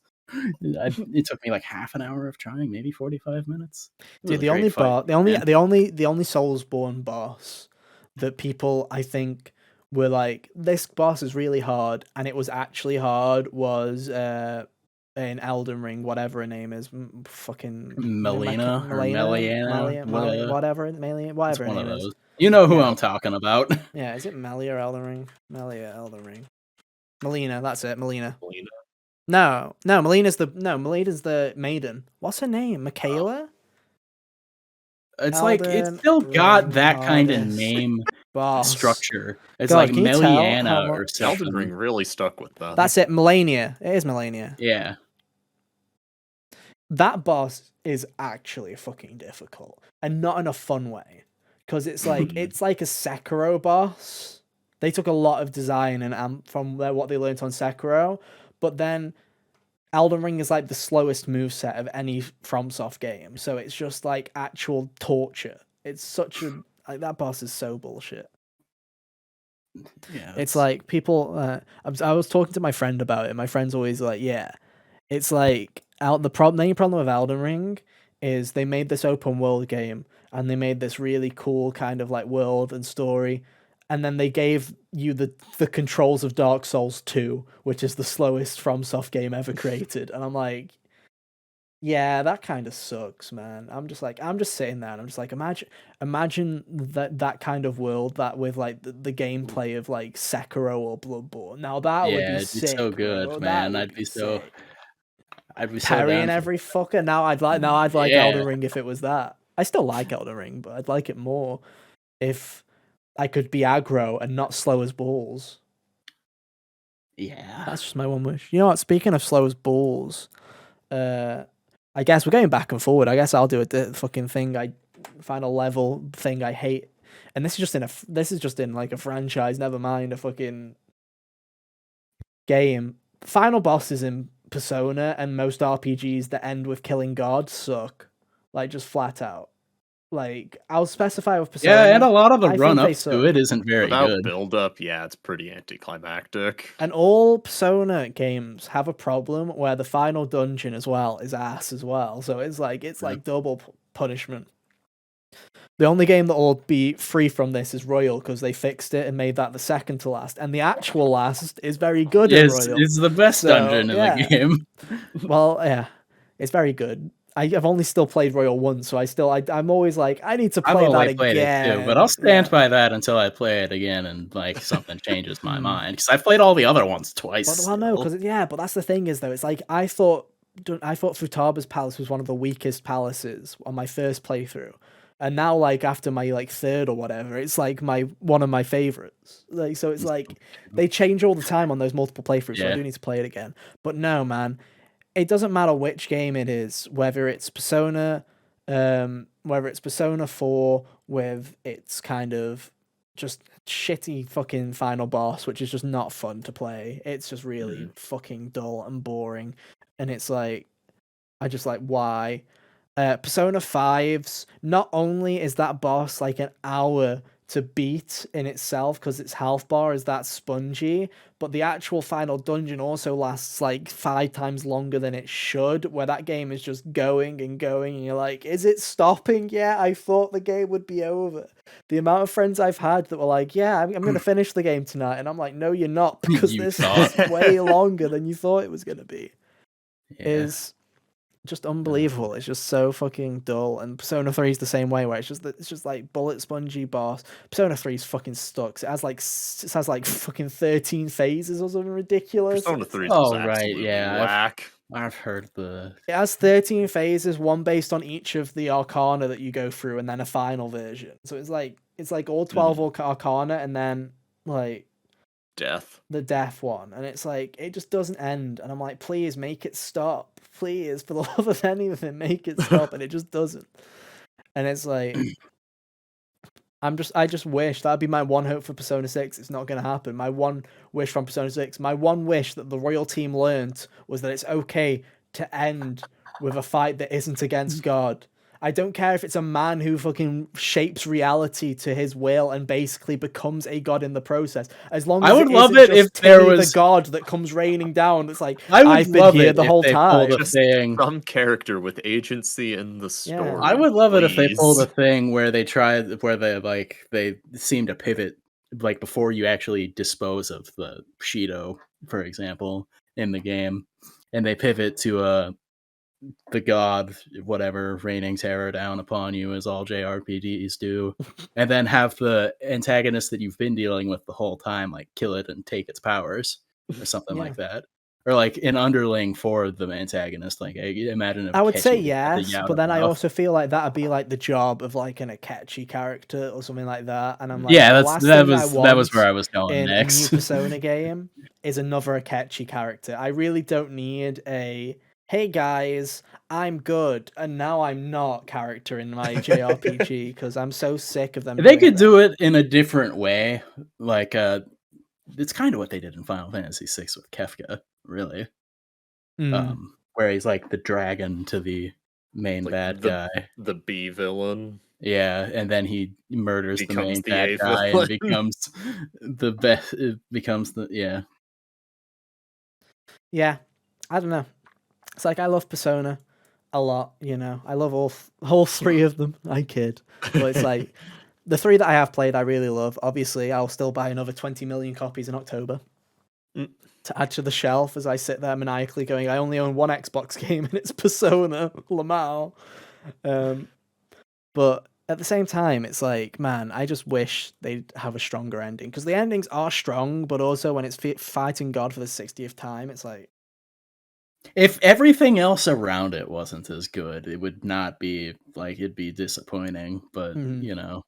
It took me like half an hour of trying, maybe 45 minutes. Dude, the only Soulsborne boss that people, I think, were like, this boss is really hard, and it was actually hard, was in Elden Ring, whatever her name is, fucking Melina or Meliana, whatever her name is. You know who I'm talking about. Yeah, is it Melia or Elden Ring? Melia, Elden Ring. Melina, that's it, Melina. No, Melina's the maiden. What's her name? Michaela? It's like it's still got that kind of name structure. It's like Meliana or something. Elden Ring really stuck with that. That's it, Melania. It is Melania. Yeah. That boss is actually fucking difficult, and not in a fun way, because it's like a Sekiro boss. They took a lot of design and from what they learned on Sekiro, but then Elden Ring is like the slowest moveset of any FromSoft game, so it's just like actual torture. It's such a that boss is so bullshit. Yeah, it's like people. I was talking to my friend about it. My friend's always like, "Yeah, it's like the main problem with Elden Ring is they made this open world game and they made this really cool kind of like world and story." And then they gave you the controls of Dark Souls 2, which is the slowest FromSoft game ever created. And I'm like, yeah, that kind of sucks, man. I'm just sitting there and I'm just like, imagine that kind of world, that with like the gameplay of like Sekiro or Bloodborne. Now that would be sick, so good, bro. man. I'd be so parrying every fucker. Now I'd like Elden Ring if it was that. I still like Elden Ring, but I'd like it more if I could be aggro and not slow as balls. Yeah. That's just my one wish. You know what? Speaking of slow as balls, I guess we're going back and forward. I guess I'll do a fucking thing. Final level thing I hate. And this is just in like a franchise, never mind a fucking game. Final bosses in Persona and most RPGs that end with killing gods suck. Like, just flat out. Like, I'll specify with Persona. Yeah, and a lot of the run-up to it isn't very Without good. build-up, yeah, it's pretty anticlimactic. And all Persona games have a problem where the final dungeon as well is ass as well. So it's like double punishment. The only game that will be free from this is Royal, because they fixed it and made that the second to last. And the actual last is very good in Royal. It's the best dungeon in the game. Well, yeah, it's very good. I've only still played Royal once, so I'm always like, I need to play that again. It too, but I'll stand by that until I play it again and like something changes my mind, because I've played all the other ones twice. Well, no, because but that's the thing is though, it's like I thought Futaba's palace was one of the weakest palaces on my first playthrough, and now like after my like third or whatever, it's like one of my favorites. Like, so it's like they change all the time on those multiple playthroughs, so I do need to play it again. But no, man. It doesn't matter which game it is, whether it's Persona 4 with its kind of just shitty fucking final boss, which is just not fun to play. It's just really fucking dull and boring. And it's like, I just like, why? Persona 5's, not only is that boss like an hour to beat in itself because its health bar is that spongy, but the actual final dungeon also lasts like 5 times longer than it should, where that game is just going and going and you're like, is it stopping yet? I thought the game would be over. The amount of friends I've had that were like, yeah, I'm going to finish the game tonight, and I'm like, no, you're not, because this is way longer than you thought it was going to be. just unbelievable. It's just so fucking dull. And Persona 3 is the same way, where it's just like bullet spongy boss. Persona 3 is fucking stuck. It has like fucking 13 phases or something ridiculous. Persona 3 is Oh, right, absolutely yeah, whack. I've heard the. It has 13 phases, one based on each of the arcana that you go through, and then a final version. So it's like all 12 arcana, and then like Death. the death one, and it's like it just doesn't end. And I'm like, please make it stop, please, for the love of anything, make it stop. And it just doesn't. And it's like, I just wish that'd be my one hope for Persona 6. It's not going to happen. My one wish from Persona 6, my one wish that the royal team learnt was that it's okay to end with a fight that isn't against God. I don't care if it's a man who fucking shapes reality to his will and basically becomes a god in the process. As long as I would it love isn't it if just there Tilly was the god that comes raining down. That's like, I would I've been love here it the if whole they time. pulled a Just thing. some character with agency in the story. I would love it if they pulled a please. thing where they seem to pivot like before you actually dispose of the Shido, for example, in the game, and they pivot to the god whatever raining terror down upon you, as all JRPGs do, and then have the antagonist that you've been dealing with the whole time like kill it and take its powers or something Yeah. like that. Or like an underling for the antagonist. Like imagine if I would say Kechi yes, had the but then I Yamato. also feel like that'd be like the job of like an Akechi character or something like that. And I'm like, Yeah, the that last thing I was want where I was going in a new next. Persona game is another Akechi character. I really don't need a hey guys, I'm good and now I'm not character in my JRPG because I'm so sick of them. They doing could that. do it in a different way. Like it's kind of what they did in Final Fantasy VI with Kefka, really. Where he's like the dragon to the main Like bad guy. the B villain. Yeah, and then he murders the Becomes main the bad A guy and villain. becomes the best. It becomes the Yeah, I don't know. It's like I love Persona a lot, you know. I love all three of them. I kid, but it's like the three that I have played, I really love. Obviously, I'll still buy another 20 million copies in October to add to the shelf as I sit there maniacally going, I only own one Xbox game and it's Persona Lamau. But at the same time, it's like, man, I just wish they'd have a stronger ending because the endings are strong, but also when it's fighting God for the 60th time, it's like. If everything else around it wasn't as good, it would not be like it'd be disappointing. But you know,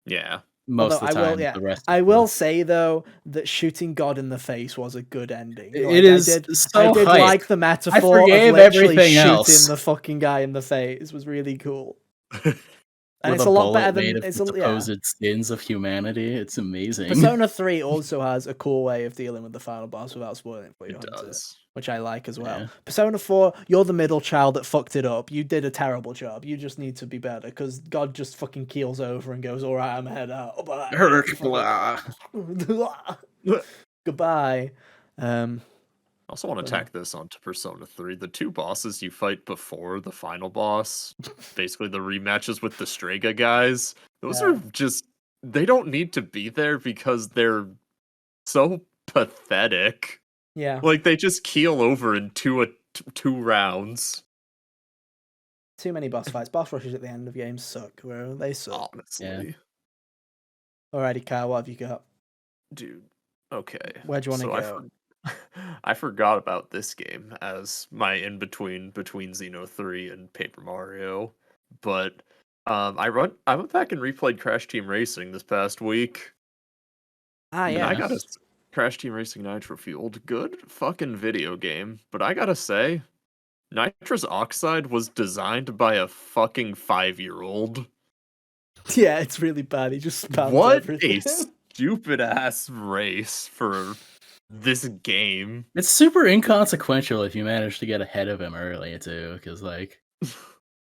yeah. most Although of the time, the rest. I will say though that shooting God in the face was a good ending. Like, It is I did hype. like the metaphor I forgave of literally everything shooting else. the fucking guy in the face. It was really cool. And With it's a a lot bullet better made than of the supposed sins of humanity. It's amazing. Persona 3 also has a cool way of dealing with the final boss without spoiling it for you, It does. which I like as well. Yeah. Persona 4, you're the middle child that fucked it up. You did a terrible job. You just need to be better because God just fucking keels over and goes, all right, I'm head out. Bye. Goodbye. I also want to tack this onto Persona 3. The two bosses you fight before the final boss, basically the rematches with the Strega guys, those are just, they don't need to be there because they're so pathetic. Yeah. Like, they just keel over in two rounds. Too many boss fights. Boss rushes at the end of games suck, bro. They suck. Honestly. Yeah. Alrighty, Kyle, what have you got? Dude, okay. Where do you want to go? I forgot about this game as my in-between between Xeno 3 and Paper Mario, but I went back and replayed Crash Team Racing this past week. Yeah. I got a Crash Team Racing Nitro Fueled. Good fucking video game, but I gotta say, Nitrous Oxide was designed by a fucking 5-year-old. Yeah, it's really bad. He just spams What everything. a stupid ass race for this game. It's super inconsequential if you manage to get ahead of him early too, because like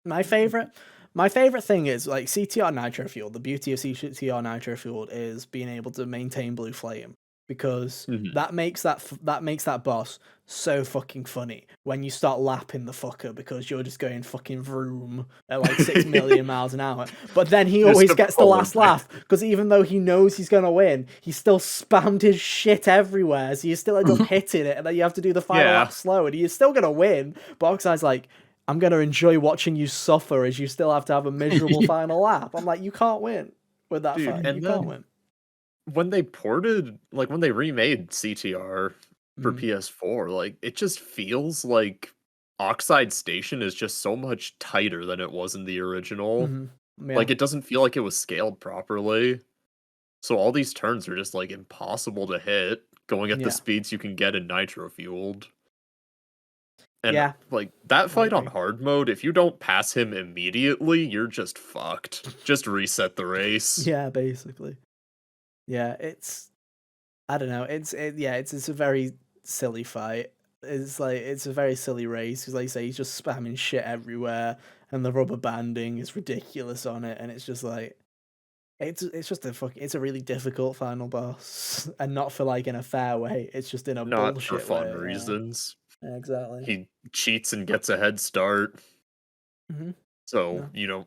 my favorite thing is like CTR Nitro Fueled. The beauty of CTR Nitro Fueled is being able to maintain Blue Flame because that makes that boss so fucking funny when you start lapping the fucker because you're just going fucking vroom at like 6 million miles an hour. But then he always gets the last laugh because even though he knows he's gonna win, he still spammed his shit everywhere. So you still end up hitting it, and then you have to do the final lap slow, and you're still gonna win. But Oxide's like, I'm gonna enjoy watching you suffer as you still have to have a miserable final lap. I'm like, you can't win with that Dude, fight. and You then can't win. when they ported, like when they remade CTR for PS4, like it just feels like Oxide Station is just so much tighter than it was in the original. Yeah. Like it doesn't feel like it was scaled properly. So all these turns are just like impossible to hit, going at the Yeah. speeds you can get in nitro fueled. And Yeah. like that I fight on agree. hard mode, if you don't pass him immediately, you're just fucked. Just reset the race. Yeah, basically. Yeah, I don't know. It's a very silly fight. It's a very silly race because, like you say, he's just spamming shit everywhere, and the rubber banding is ridiculous on it, and it's just like it's just it's a really difficult final boss, and not for like in a fair way. It's just in a Not for bullshit fun way. reasons. Yeah, exactly. He cheats and gets a head start. So, Yeah.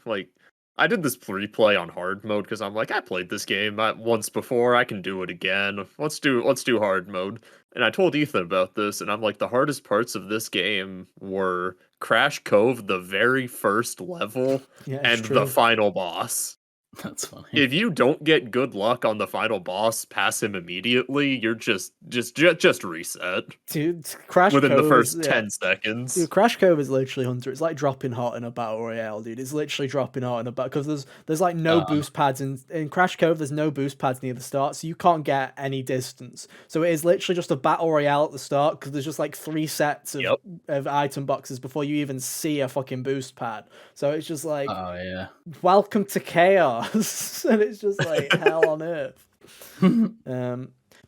like I did this replay on hard mode because I'm like, I played this game once before, I can do it again. Let's do hard mode. And I told Ethan about this, and I'm like, the hardest parts of this game were Crash Cove, the very first level, Yeah, it's and the true. final boss. That's funny. If you don't get good luck on the final boss, pass him immediately, you're just reset. Dude, Crash Within the Cove first is 10 seconds. Dude, Crash Cove is literally Hunter. It's like dropping hot in a battle royale, dude. It's literally dropping hot in a battle because there's like no boost pads in Crash Cove. There's no boost pads near the start, so you can't get any distance. So it is literally just a battle royale at the start because there's just like 3 sets of item boxes before you even see a fucking boost pad. So it's just like, oh yeah, welcome to chaos, and it's just like hell on earth.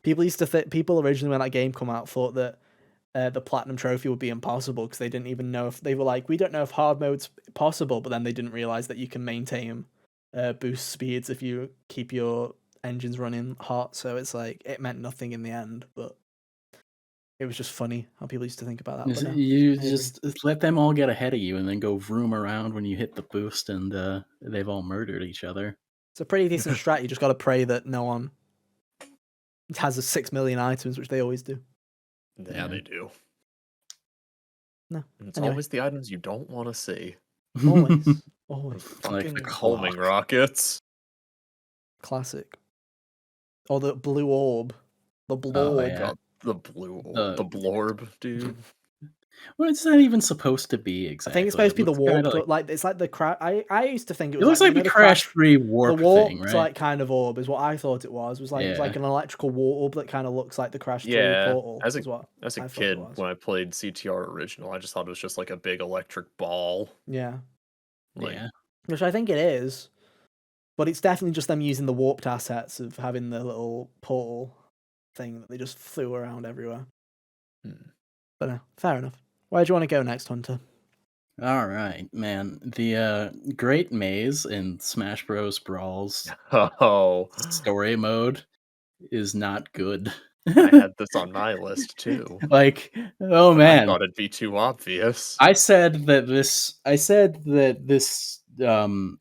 People used to people originally when that game come out thought that the platinum trophy would be impossible because they didn't even know if they were like, we don't know if hard mode's possible, but then they didn't realize that you can maintain boost speeds if you keep your engines running hot. So it's like it meant nothing in the end, but it was just funny how people used to think about that. But no, you just let them all get ahead of you and then go vroom around when you hit the boost, and they've all murdered each other. It's a pretty decent strat. You just got to pray that no one has a 6 million items, which they always do. Yeah, they do. No, and it's always the items you don't want to see. Always. Fucking like homing rockets. Classic. Or the blue orb. The blorb. Oh, yeah. God, the blue orb. The blorb, dude. Well, it's not even supposed to be exactly. I think it's supposed to be the warp. Like it's like the crash. I used to think it was. It looks like the crash-free warp thing, right? Like kind of orb is what I thought it was. It was like an electrical warp that kind of looks like the crash portal. As a kid, when I played CTR original, I just thought it was just like a big electric ball. Yeah. Yeah. Which I think it is, but it's definitely just them using the warped assets of having the little portal thing that they just threw around everywhere. But no, fair enough. Where do you want to go next, Hunter? All right, man. The Great Maze in Smash Bros. Brawl's story mode is not good. I had this on my list too. Like, oh man, I thought it'd be too obvious. I said that this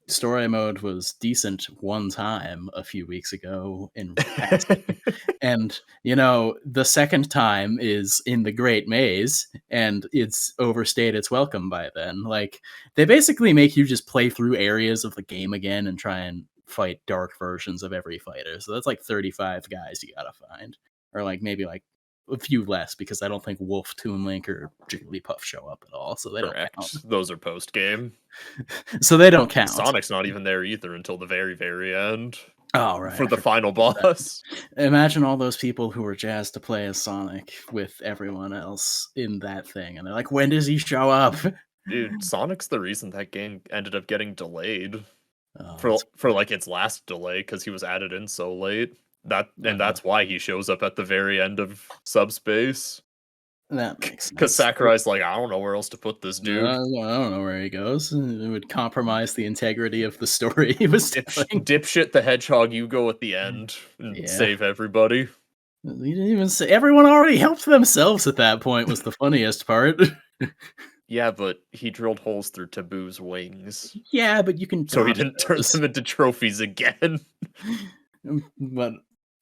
story mode was decent one time a few weeks ago in passing. And the second time is in the Great Maze, and it's overstayed its welcome by then. Like, they basically make you just play through areas of the game again and try and fight dark versions of every fighter. So that's like 35 guys you gotta find, or like maybe like a few less, because I don't think Wolf, Toon Link, or Jigglypuff show up at all, so they don't count. Those are post game, so they don't count. Sonic's not even there either until the very, very end. Oh, right. For the final boss. Imagine all those people who were jazzed to play as Sonic with everyone else in that thing, and they're like, when does he show up? Dude, Sonic's the reason that game ended up getting delayed. Oh, for like its last delay, because he was added in so late. That's why he shows up at the very end of Subspace. That makes sense. Because Sakurai's like, I don't know where else to put this dude. I don't know where he goes. It would compromise the integrity of the story he was telling. Dipshit the Hedgehog, you go at the end and save everybody. He didn't even say. Everyone already helped themselves at that point was the funniest part. Yeah, but he drilled holes through Taboo's wings. Yeah, but you can. So he didn't turn them into trophies again. But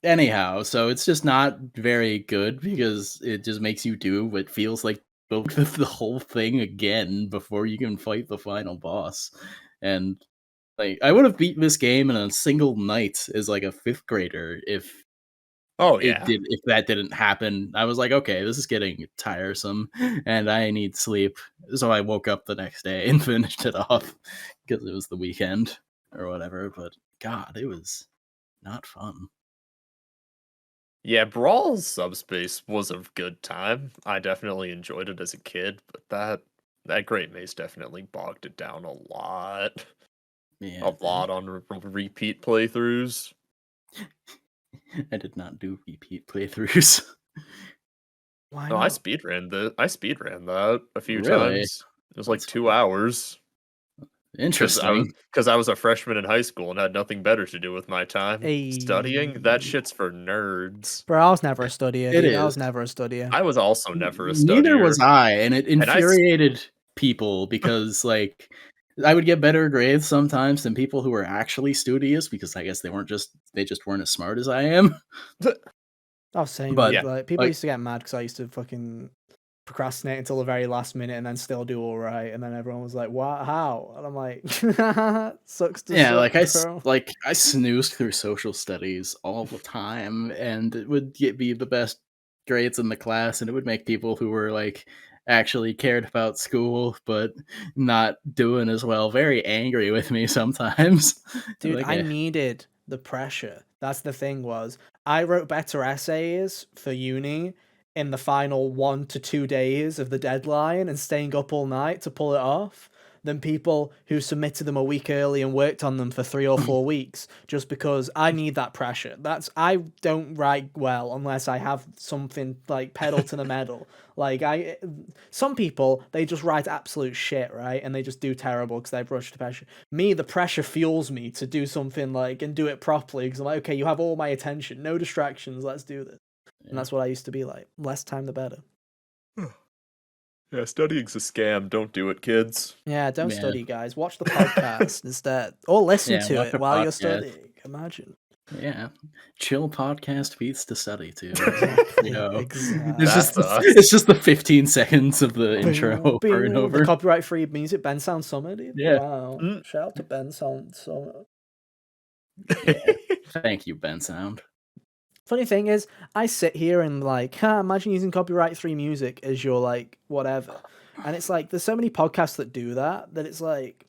anyhow, so it's just not very good because it just makes you do what feels like the whole thing again before you can fight the final boss. And like, I would have beaten this game in a single night as like a 5th grader if Oh yeah. if that didn't happen. I was like, okay, this is getting tiresome and I need sleep. So I woke up the next day and finished it off because it was the weekend or whatever. But God, it was not fun. Yeah, Brawl's subspace was a good time. I definitely enjoyed it as a kid, but that Great Maze definitely bogged it down a lot. Yeah, A lot on repeat playthroughs. I did not do repeat playthroughs. Why No, not? I speedran that a few Really? times. It was like That's 2 hours. interesting. Because I was a freshman in high school and had nothing better to do with my time. Studying? That Hey. shit's for nerds. Bro, I was never a studier, It dude. I is. was never a studier. I was also never a Neither studier. was I, and it And infuriated people because, like, I would get better grades sometimes than people who were actually studious because I guess they just weren't as smart as I am. I was same, But dude. Yeah. Like, people like, used to get mad because I used to fucking procrastinate until the very last minute and then still do all right. And then everyone was like, "What? How?" And I'm like, "Sucks to yeah, suck, bro." I snoozed through social studies all the time, and it would be the best grades in the class, and it would make people who were like actually cared about school but not doing as well very angry with me sometimes. Dude, Like, I needed the pressure. That's the thing was, I wrote better essays for uni in the final 1 to 2 days of the deadline and staying up all night to pull it off than people who submitted them a week early and worked on them for 3 or 4 weeks just because I need that pressure. I don't write well unless I have something like pedal to the metal. Like some people they just write absolute shit, right? And they just do terrible because they've rushed to pressure. Me, the pressure fuels me to do something like and do it properly because I'm like, okay, you have all my attention, no distractions, let's do this. And that's what I used to be like. Less time, the better. Yeah, studying's a scam. Don't do it, kids. Yeah, don't yeah, study, guys. Watch the podcast instead, or listen yeah, to watch it a while you're podcast. studying. Imagine. Yeah, chill podcast beats to study to. Exactly. You know, Exactly. That's us. it's just the 15 seconds of the intro over and The over. copyright-free music, Ben Sound Summer, dude. Yeah. Wow. Mm. Shout out to Ben Sound Summer. Yeah. Thank you, Ben Sound. Funny thing is, I sit here and like, imagine using copyright-free music as your like whatever, and it's like there's so many podcasts that do that it's like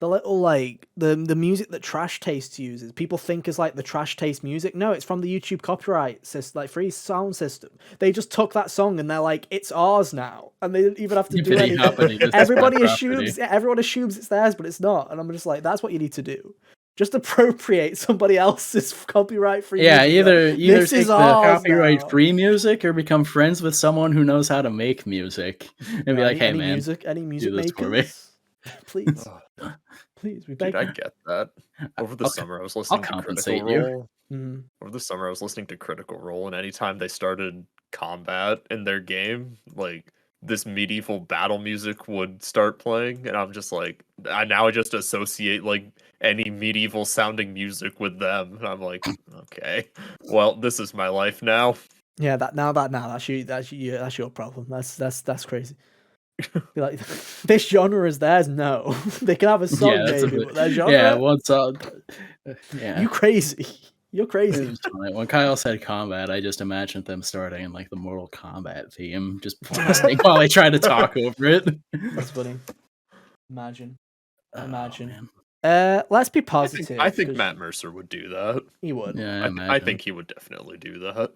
the little like the music that Trash Taste uses. People think is like the Trash Taste music. No, it's from the YouTube copyright system, like free sound system. They just took that song and they're like, it's ours now, and they didn't even have to do anything. Everybody assumes, everyone assumes it's theirs, but it's not. And I'm just like, that's what you need to do. Just appropriate somebody else's copyright-free music. Yeah, either This take is the ours copyright-free music or become friends with someone who knows how to make music and be like, "Hey, any man, music do this for me." makers, please, please, we beg Dude, I you. get that. Over the summer, I was I'll listening to compensate Critical you. Role. Mhm. Over the summer, I was listening to Critical Role, and anytime they started combat in their game, like this medieval battle music would start playing, and I'm just like, I just associate like any medieval sounding music with them, and I'm like, okay, well, this is my life now. Yeah, that's your problem. That's crazy. Be like, this genre is theirs. No, they can have a song, Yeah, that's a maybe, bit. but their genre. Yeah, what's up? Yeah, You crazy. You're it crazy. was funny. When Kyle said combat, I just imagined them starting in like the Mortal Kombat theme, just blasting while I try to talk over it. That's funny. Imagine. Oh, Imagine. man. Let's be positive. I think 'cause Matt Mercer would do that. he would. Yeah, I I imagine. think he would definitely do that.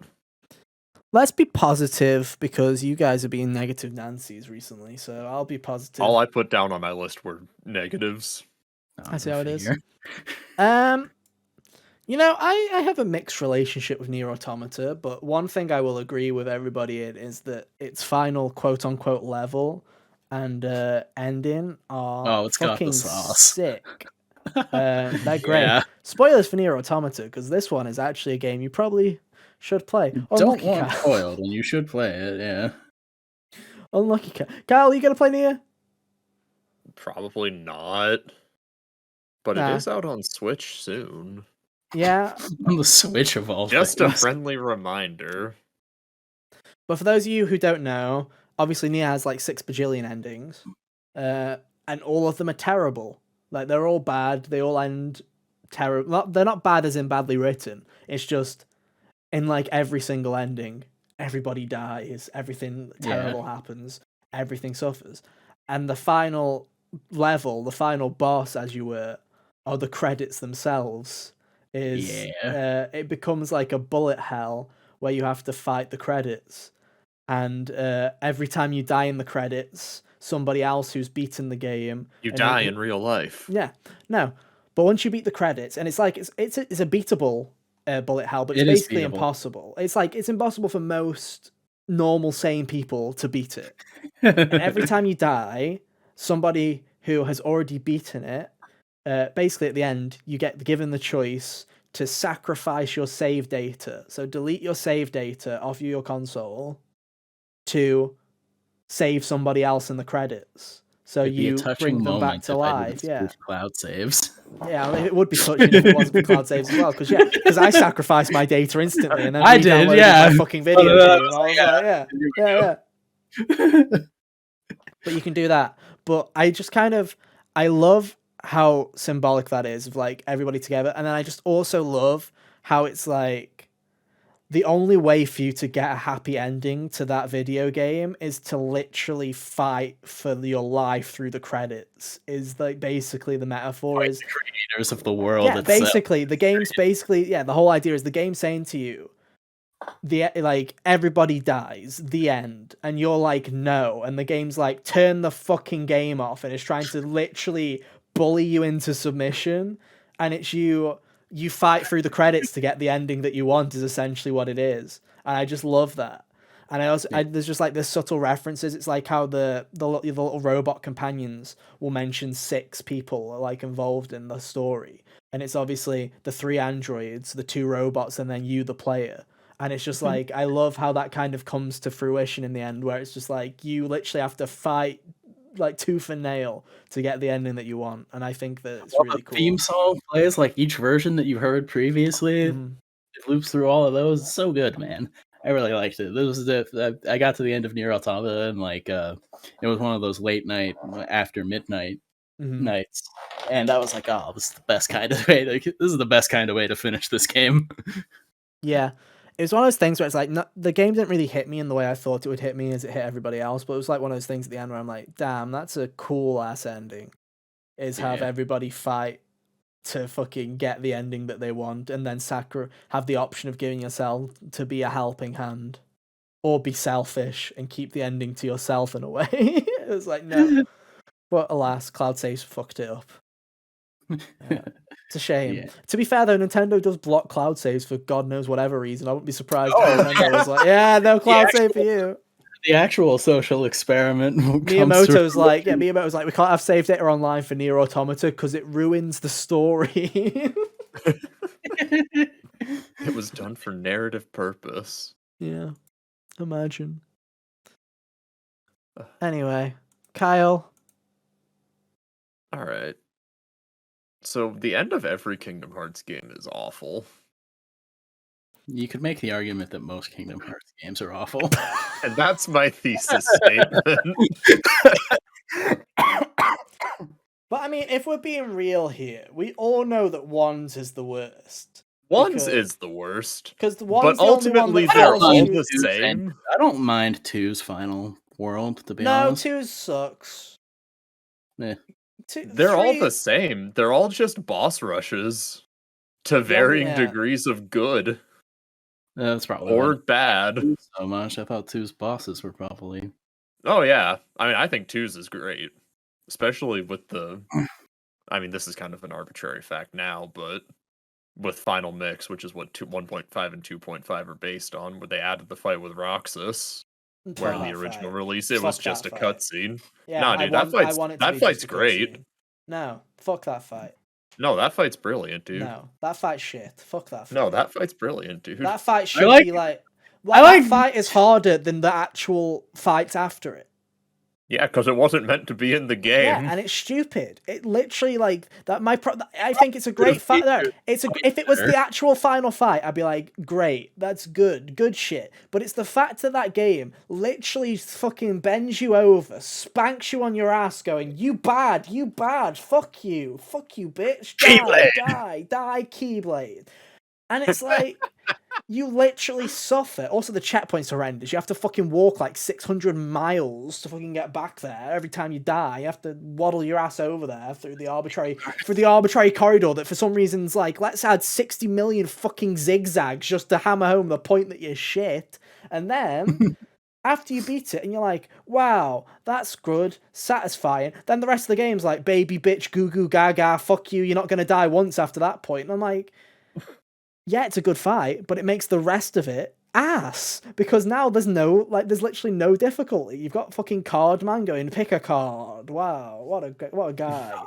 Let's be positive because you guys are being negative Nancy's recently, so I'll be positive. All I put down on my list were negatives. I see how it is. Figure. You know, I have a mixed relationship with Nier Automata, but one thing I will agree with everybody in is that its final quote unquote level and ending are It's got the fucking sauce. sick. They're great. Yeah. Spoilers for Nier Automata, because this one is actually a game you probably should play. Don't want it spoiled, and you should play it. Yeah. Unlucky Kyle. Kyle, you gonna play Nier? Probably not. But Nah. it is out on Switch soon. Yeah. On the Switch of all Just a things. friendly reminder. But for those of you who don't know, obviously Nier has like 6 bajillion endings, and all of them are terrible. Like they're all bad. They all end terrible. They're not bad as in badly written. It's just in like every single ending, everybody dies. Everything terrible happens. Everything suffers, and the final level, the final boss, as you were, or the credits themselves, is it becomes like a bullet hell where you have to fight the credits, and every time you die in the credits, somebody else who's beaten the game, you die in real life. Yeah, no, but once you beat the credits, and it's like it's a beatable bullet hell, but it's It is basically beatable. impossible. It's like it's impossible for most normal sane people to beat it. And every time you die, somebody who has already beaten it, basically at the end, you get given the choice to sacrifice your save data. So delete your save data off your console to save somebody else in the credits. So It'd be you a touching bring them back moment to if I life. didn't spoof cloud saves. Yeah, it would be touching if it wasn't for cloud saves as well. Because I sacrificed my data instantly and then I did, my fucking video game. I was like, yeah. But you can do that. But I just I love how symbolic that is of like everybody together, and then I just also love how it's like the only way for you to get a happy ending to that video game is to literally fight for your life through the credits. Is like basically the metaphor Fight is the creators of the world. Yeah, itself. basically the game's the whole idea is the game saying to you, everybody dies, the end, and you're like no, and the game's like turn the fucking game off, and it's trying to literally bully you into submission, and it's you fight through the credits to get the ending that you want is essentially what it is, and I just love that. And there's just like there's subtle references. It's like how the little robot companions will mention 6 people are like involved in the story, and it's obviously the 3 androids, the 2 robots, and then you, the player. And it's just like I love how that kind of comes to fruition in the end, where it's just like you literally have to fight like tooth and nail to get the ending that you want, and I think that it's really cool. The theme song plays like each version that you heard previously. It loops through all of those. It's so good, man. I really liked it. This was I got to the end of Nier Automata, and like it was one of those late night after midnight nights, and I was like, oh, this is the best kind of way. This is the best kind of way to finish this game. Yeah. It was one of those things where it's like the game didn't really hit me in the way I thought it would hit me as it hit everybody else, but it was like one of those things at the end where I'm like, damn, that's a cool ass ending. Is have everybody fight to fucking get the ending that they want, and then have the option of giving yourself to be a helping hand, or be selfish and keep the ending to yourself in a way. It was like, no. But alas, Cloud Saves fucked it up. It's a shame. Yeah. To be fair though, Nintendo does block cloud saves for God knows whatever reason. I wouldn't be surprised if Nintendo was like, yeah, no cloud save for you. The actual social experiment. Miyamoto's like, we can't have save data online for Nier Automata because it ruins the story. It was done for narrative purpose. Yeah, imagine. Anyway, Kyle. All right. So the end of every Kingdom Hearts game is awful. You could make the argument that most Kingdom Hearts games are awful. And that's my thesis statement. But I mean, if we're being real here, we all know that Ones is the worst. Ones is the worst. Because the One's but ultimately they're all the same. I don't mind 2's final world, to be honest. No, 2 sucks. Yeah. They're all the same. They're all just boss rushes to varying degrees of good. That's probably or bad. So much. I thought 2's bosses were probably. Oh yeah, I mean I think 2's is great, especially with the. I mean this is kind of an arbitrary fact now, but with Final Mix, which is what 1.5 and 2.5 are based on, where they added the fight with Roxas. Where in the original release it was just a cutscene. Yeah, nah, dude, that fight's great. No, fuck that fight. No, that fight's brilliant, dude. No, that fight's shit. Fuck that fight. No, that fight's brilliant, dude. That fight should be like... that fight is harder than the actual fights after it. Yeah, because it wasn't meant to be in the game. Yeah, and it's stupid. It literally like that. I think it's a great fight. There, if it was the actual final fight, I'd be like, great, that's good shit. But it's the fact that that game literally fucking bends you over, spanks you on your ass, going, you bad, fuck you, bitch, die, Keyblade, and it's like. You literally suffer. Also, the checkpoint's horrendous. You have to fucking walk like 600 miles to fucking get back there. Every time you die, you have to waddle your ass over there through the arbitrary corridor that for some reason's like, let's add 60 million fucking zigzags just to hammer home the point that you're shit. And then, after you beat it and you're like, wow, that's good, satisfying, then the rest of the game's like, baby bitch, goo goo gaga, fuck you, you're not gonna die once after that point. And I'm like... Yeah, it's a good fight, but it makes the rest of it ass because now there's literally no difficulty. You've got fucking Card Man going, pick a card. Wow, what a guy.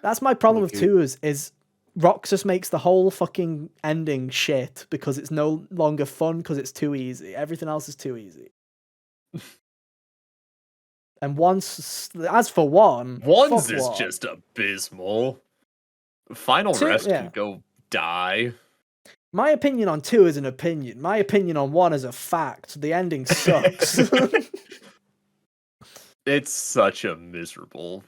That's my problem with 2 is Roxas makes the whole fucking ending shit because it's no longer fun because it's too easy. Everything else is too easy. And as for 1, One's is just abysmal. Final 2, Rest can go die. My opinion on 2 is an opinion. My opinion on 1 is a fact. The ending sucks. It's such a miserable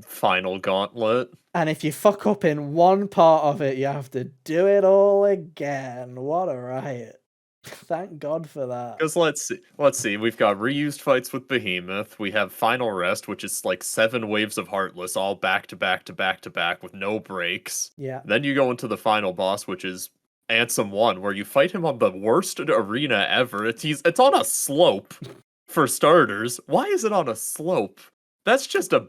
final gauntlet. And if you fuck up in one part of it, you have to do it all again. What a riot. Thank God for that. Because let's see, we've got reused fights with Behemoth, we have Final Rest, which is like 7 waves of Heartless, all back to back to back to back with no breaks. Yeah. Then you go into the final boss, which is Ansem 1, where you fight him on the worst arena ever. It's on a slope, for starters. Why is it on a slope? That's just a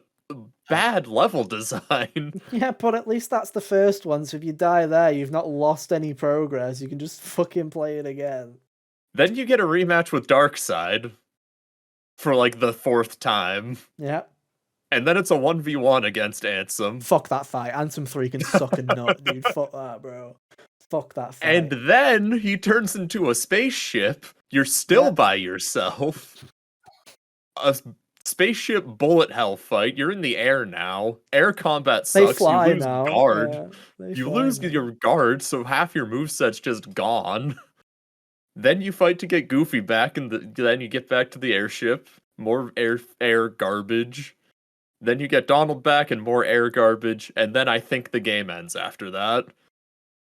bad level design. Yeah, but at least that's the first one, so if you die there, you've not lost any progress. You can just fucking play it again. Then you get a rematch with Darkseid for like the 4th time. Yeah. And then it's a 1v1 against Ansem. Fuck that fight. Ansem 3 can suck a nut, dude. Fuck that, bro. Fuck that fight. And then he turns into a spaceship. You're still by yourself. A spaceship bullet hell fight. You're in the air now. Air combat sucks. They fly you lose now. guard. Yeah, you lose your guard, so half your moveset's just gone. Then you fight to get Goofy back, and then you get back to the airship. More air garbage. Then you get Donald back and more air garbage, and then I think the game ends after that.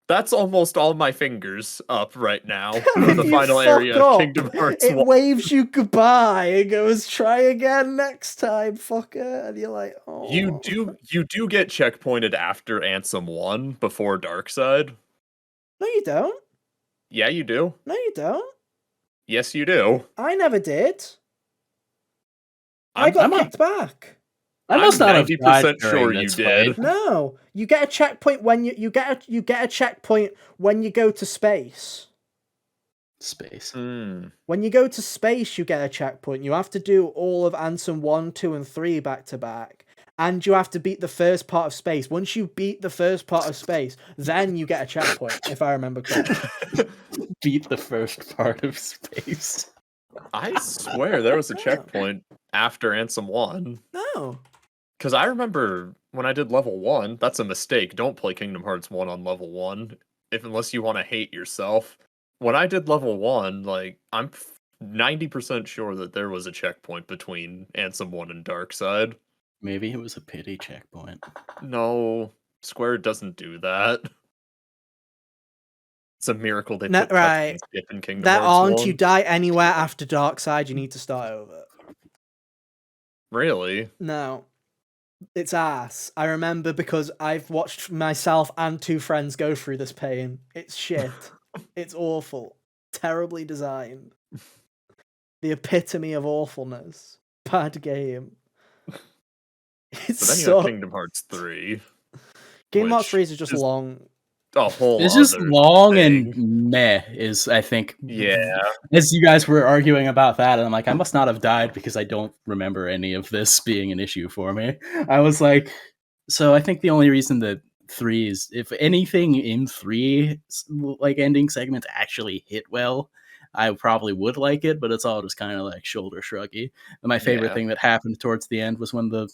That's almost all my fingers up right now for the final area of Kingdom Hearts 1. It waves you goodbye and goes, try again next time, fucker. And you're like, oh. You do get checkpointed after Ansem 1 before Darkseid. No, you don't. Yeah, you do. No, you don't. Yes, you do. I never did. I got kicked back. I must not have 90% sure you did. No, you get a checkpoint when you get a checkpoint when you go to space. When you go to space, you get a checkpoint. You have to do all of Ansem 1, 2, and 3 back to back. And you have to beat the first part of space. Once you beat the first part of space, then you get a checkpoint, if I remember correctly. Beat the first part of space. I swear there was a checkpoint after Ansem 1. No. Because I remember when I did level 1, that's a mistake. Don't play Kingdom Hearts 1 on level 1, unless you want to hate yourself. When I did level 1, like, I'm 90% sure that there was a checkpoint between Ansem 1 and Darkseid. Maybe it was a pity checkpoint. No, Square doesn't do that. It's a miracle they put touch and skip in Kingdom Hearts 1. You die anywhere after Darkseid, you need to start over. Really? No. It's ass. I remember because I've watched myself and 2 friends go through this pain. It's shit. It's awful. Terribly designed. The epitome of awfulness. Bad game. But then you have Kingdom Hearts 3. Kingdom Hearts 3 is just long. A whole It's just long thing. And meh is, I think. Yeah. As you guys were arguing about that, and I'm like, I must not have died because I don't remember any of this being an issue for me. I was like, so I think the only reason that 3 is, if anything in 3, like ending segments actually hit well, I probably would like it, but it's all just kind of like shoulder shruggy. And my favorite Yeah. thing that happened towards the end was when the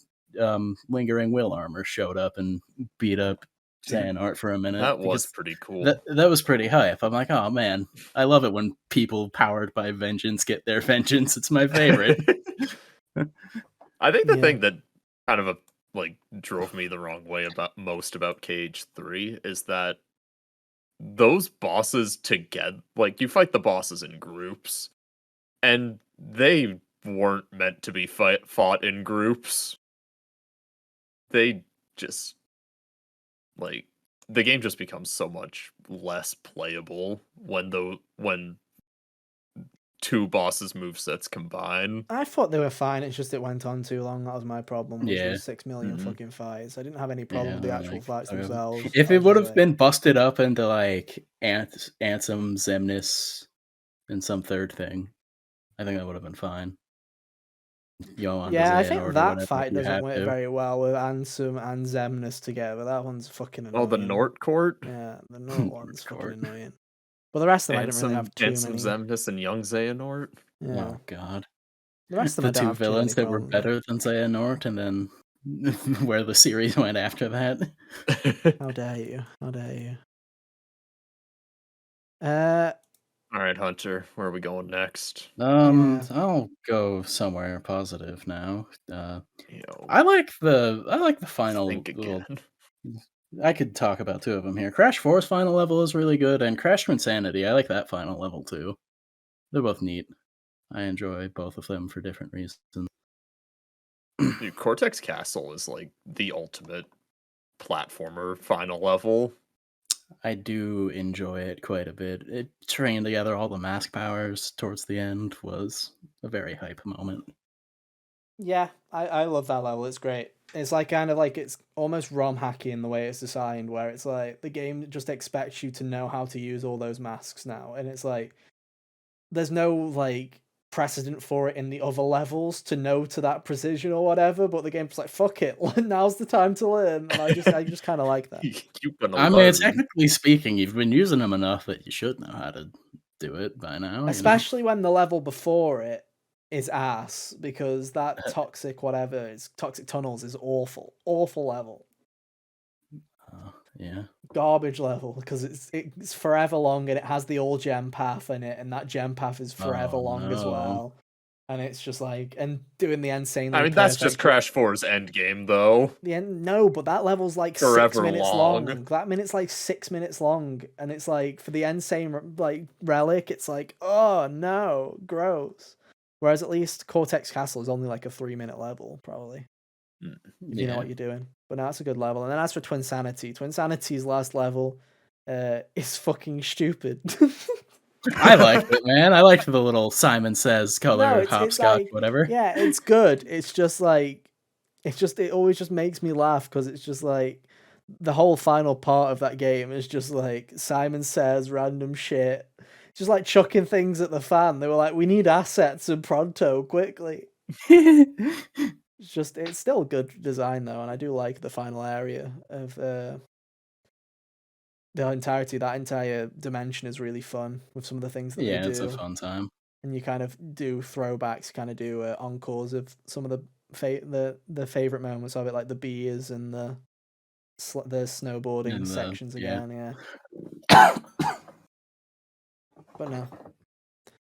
lingering will armor showed up and beat up Dude, Xehanort for a minute, that was because pretty cool. that was pretty hype. I'm like, oh man, I love it when people powered by vengeance get their vengeance. It's my favorite. I think the Yeah. thing that kind of like drove me the wrong way about KH3 is that those bosses together, like you fight the bosses in groups, and they weren't meant to be fought in groups. They just like the game just becomes so much less playable when two bosses movesets combine. I thought they were fine. It's just it went on too long. That was my problem. Was Yeah. there's 6 million Mhm. fucking fights. I didn't have any problem Yeah, with the actual fights okay. themselves. If I it was would just have like, been busted up into like Ansem, Zemnis, and some third thing, I think that would have been fine. Yoan yeah, I Xehanort think or that whatever fight you doesn't have work to. very well with Ansem and Zemnis together. That one's fucking annoying. Oh, the Nort Court? Yeah, the Nort one's fucking Court. annoying. But the rest of them, I And didn't really have too some many. Zemnis and young Xehanort? Yeah, Oh god. the rest of them, The I don't two have too many villains that were problems with. better than Xehanort, and then where the series went after that. How dare you? How dare you? Alright, Hunter, where are we going next? Yeah. I'll go somewhere positive now. You know, I like the final think little. again. I could talk about two of them here. Crash 4's final level is really good, and Crash Twinsanity, I like that final level too. They're both neat. I enjoy both of them for different reasons. Dude, Cortex Castle is like the ultimate platformer final level. I do enjoy it quite a bit. It stringing together all the mask powers towards the end was a very hype moment. Yeah, I love that level. It's great. It's like kind of like it's almost ROM hacky in the way it's designed, where it's like the game just expects you to know how to use all those masks now, and it's like there's no like precedent for it in the other levels to know to that precision or whatever. But the game's like, fuck it, now's the time to learn, and I just kind of like that. You're gonna I mean, learn. technically speaking, you've been using them enough that you should know how to do it by now. Especially when the level before it is ass, because that toxic whatever is toxic tunnels is awful level, Yeah. garbage level, because it's forever long and it has the all gem path in it, and that gem path is forever Oh, long as no. well, and it's just like and doing the insanely. I mean, that's just Crash 4's endgame, though. The end, no, but that level's like Forever 6 minutes long. That minute's like 6 minutes long, and it's like for the insane like relic, it's like, oh no, gross. Whereas at least Cortex Castle is only like a 3 minute level, probably, if you know what you're doing. But no, that's a good level. And then as for Twinsanity's last level is fucking stupid. I liked it, man. I liked the little Simon Says color it's hopscotch, like, whatever. yeah, it's good. It's just like, it always just makes me laugh, because it's just like the whole final part of that game is just like Simon Says random shit, just like chucking things at the fan. They were like, we need assets and pronto quickly. It's still good design though, and I do like the final area of the entirety. That entire dimension is really fun with some of the things that they do. It's a fun time. And you kind of do throwbacks, kind of do encores of some of the favorite moments of it, like the beers and the snowboarding And sections again. Yeah. But no,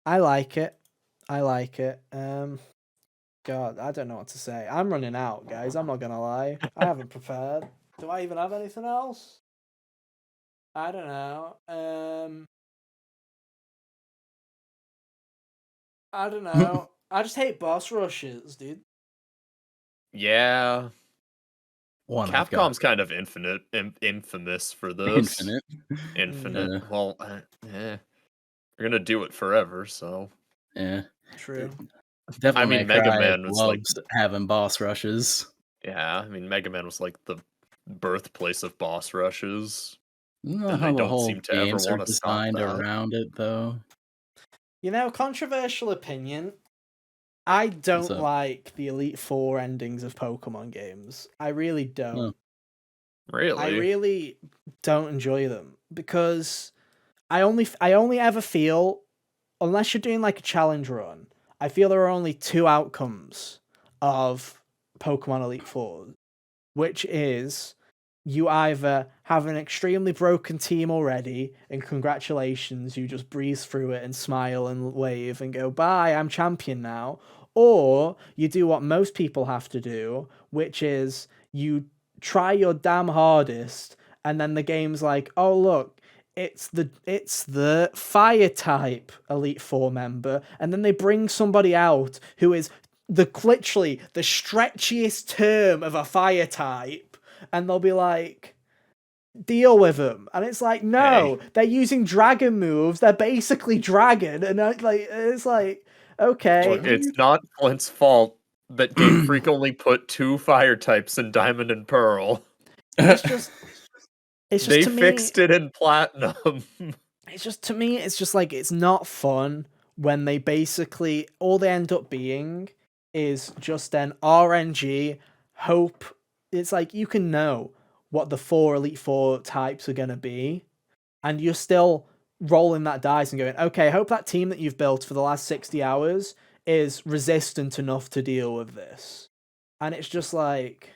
I like it. God, I don't know what to say. I'm running out, guys. I'm not gonna lie. I haven't prepared. Do I even have anything else? I don't know. I don't know. I just hate boss rushes, dude. Yeah. One I've got. Capcom's kind of infamous for this. Infinite. Infinite. Well, We're gonna do it forever, so. Yeah. True. Devil I May mean, Mega Cry Man was like, loves having boss rushes. yeah, I mean, Mega Man was like the birthplace of boss rushes. Not And how they the don't whole seem to ever games are want to stop designed that. around it, though. You know, controversial opinion. I don't up? like the Elite Four endings of Pokemon games. I really don't. No. Really? I really don't enjoy them, because I only ever feel unless you're doing like a challenge run, I feel there are only two outcomes of Pokemon Elite Four, which is you either have an extremely broken team already, and congratulations, you just breeze through it and smile and wave and go, bye, I'm champion now. Or you do what most people have to do, which is you try your damn hardest, and then the game's like, oh look, it's the fire type Elite Four member, and then they bring somebody out who is literally the stretchiest term of a fire type, and they'll be like, deal with them. And it's like, no, they're using dragon moves. They're basically dragon, and it's like, okay. Look, it's not Flint's fault that Game Freak only put 2 fire types in Diamond and Pearl. It's just they to me, fixed it in Platinum. It's just, to me, it's just like, it's not fun when they basically, all they end up being is just an RNG hope. It's like, you can know what the 4 Elite Four types are going to be, and you're still rolling that dice and going, okay, hope that team that you've built for the last 60 hours is resistant enough to deal with this. And it's just like,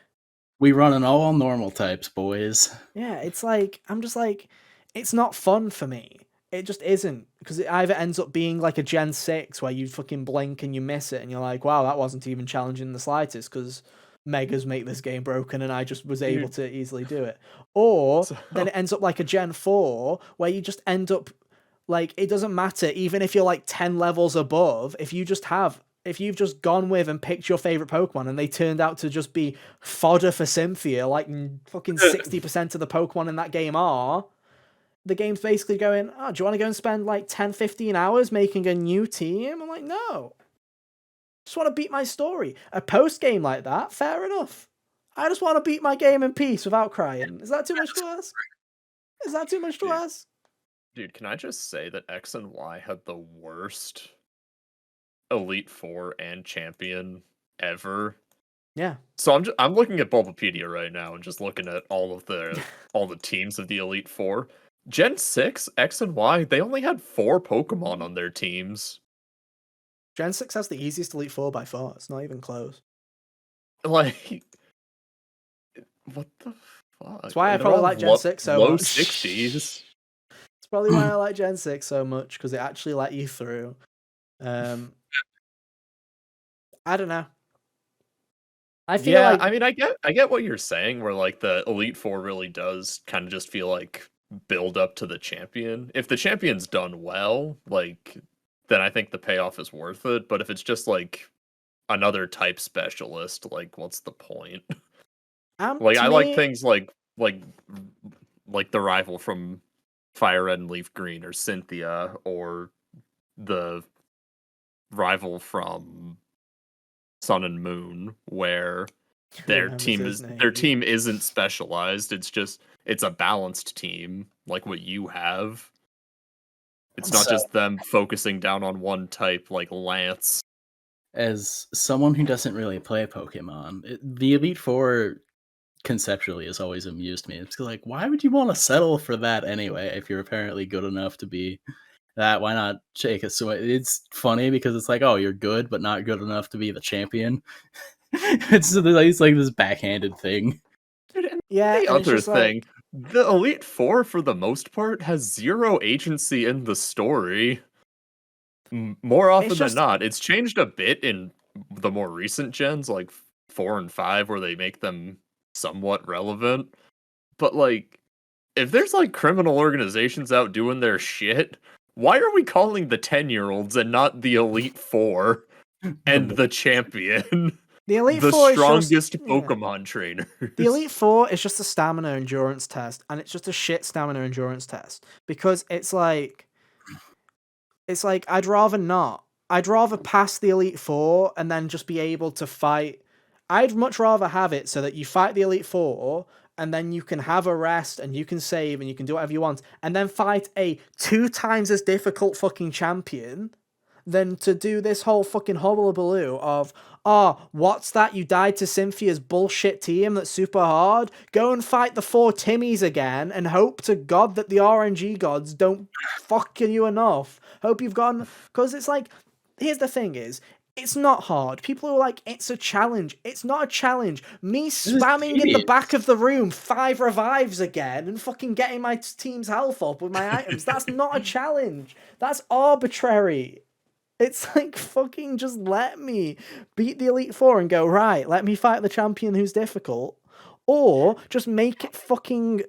we run an all normal types, boys. yeah, it's like, I'm just like, it's not fun for me. It just isn't, because it either ends up being like a Gen 6 where you fucking blink and you miss it and you're like, wow, that wasn't even challenging in the slightest because Megas make this game broken and I just was able to easily do it. Or then it ends up like a Gen 4 where you just end up like, it doesn't matter, even if you're like 10 levels above, if you've just gone with and picked your favorite Pokemon and they turned out to just be fodder for Cynthia, like fucking 60% of the Pokemon in that game are, the game's basically going, oh, do you want to go and spend like 10, 15 hours making a new team? I'm like, no. Just want to beat my story. A post-game like that, fair enough. I just want to beat my game in peace without crying. Is that too much to ask? Is that too much to ask? Dude, can I just say that X and Y had the worst Elite Four and Champion ever? Yeah. So I'm looking at Bulbapedia right now and just looking at all the teams of the Elite Four. Gen 6, X and Y, they only had 4 Pokemon on their teams. Gen 6 has the easiest Elite Four by far. It's not even close. Like, what the fuck? That's why I probably like Gen 6 so low much. 60s. It's probably why I like Gen 6 so much, because it actually let you through. I don't know. I feel like, I mean, I get what you're saying, where like the Elite Four really does kind of just feel like build up to the champion. If the champion's done well, like, then I think the payoff is worth it. But if it's just like another type specialist, like, what's the point? Like, I like things like the rival from Fire Red and Leaf Green, or Cynthia, or the rival from Sun and Moon, where their team isn't specialized. It's a balanced team, like what you have. It's not just them focusing down on one type, like Lance. As someone who doesn't really play Pokemon, the Elite Four conceptually has always amused me. It's like, why would you want to settle for that anyway if you're apparently good enough to be that? Why not shake it? So it's funny because it's like, oh, you're good but not good enough to be the champion. it's like this backhanded thing. Yeah, the other thing, the Elite Four for the most part has 0 agency in the story. More often than not, it's changed a bit in the more recent gens, like 4 and 5, where they make them somewhat relevant. But like, if there's like criminal organizations out doing their shit, why are we calling the 10-year-olds and not the Elite Four and the champion? The Elite the Four strongest is just, Pokemon trainer. The Elite Four is just a stamina endurance test, and it's just a shit stamina endurance test, because it's like I'd rather not. I'd rather pass the Elite Four and then just be able to fight. I'd much rather have it so that you fight the Elite Four and then you can have a rest and you can save and you can do whatever you want, and then fight a 2 times as difficult fucking champion than to do this whole fucking hullabaloo of, oh, what's that? You died to Cynthia's bullshit team that's super hard? Go and fight the 4 Timmies again and hope to God that the RNG gods don't fuck you enough. Hope you've gone... Because it's like... Here's the thing is, it's not hard. People are like, it's a challenge. It's not a challenge. Me spamming in the back of the room 5 revives again and fucking getting my team's health up with my items, that's not a challenge. That's arbitrary. It's like, fucking just let me beat the Elite Four and go, right, let me fight the champion who's difficult. Or just make it fucking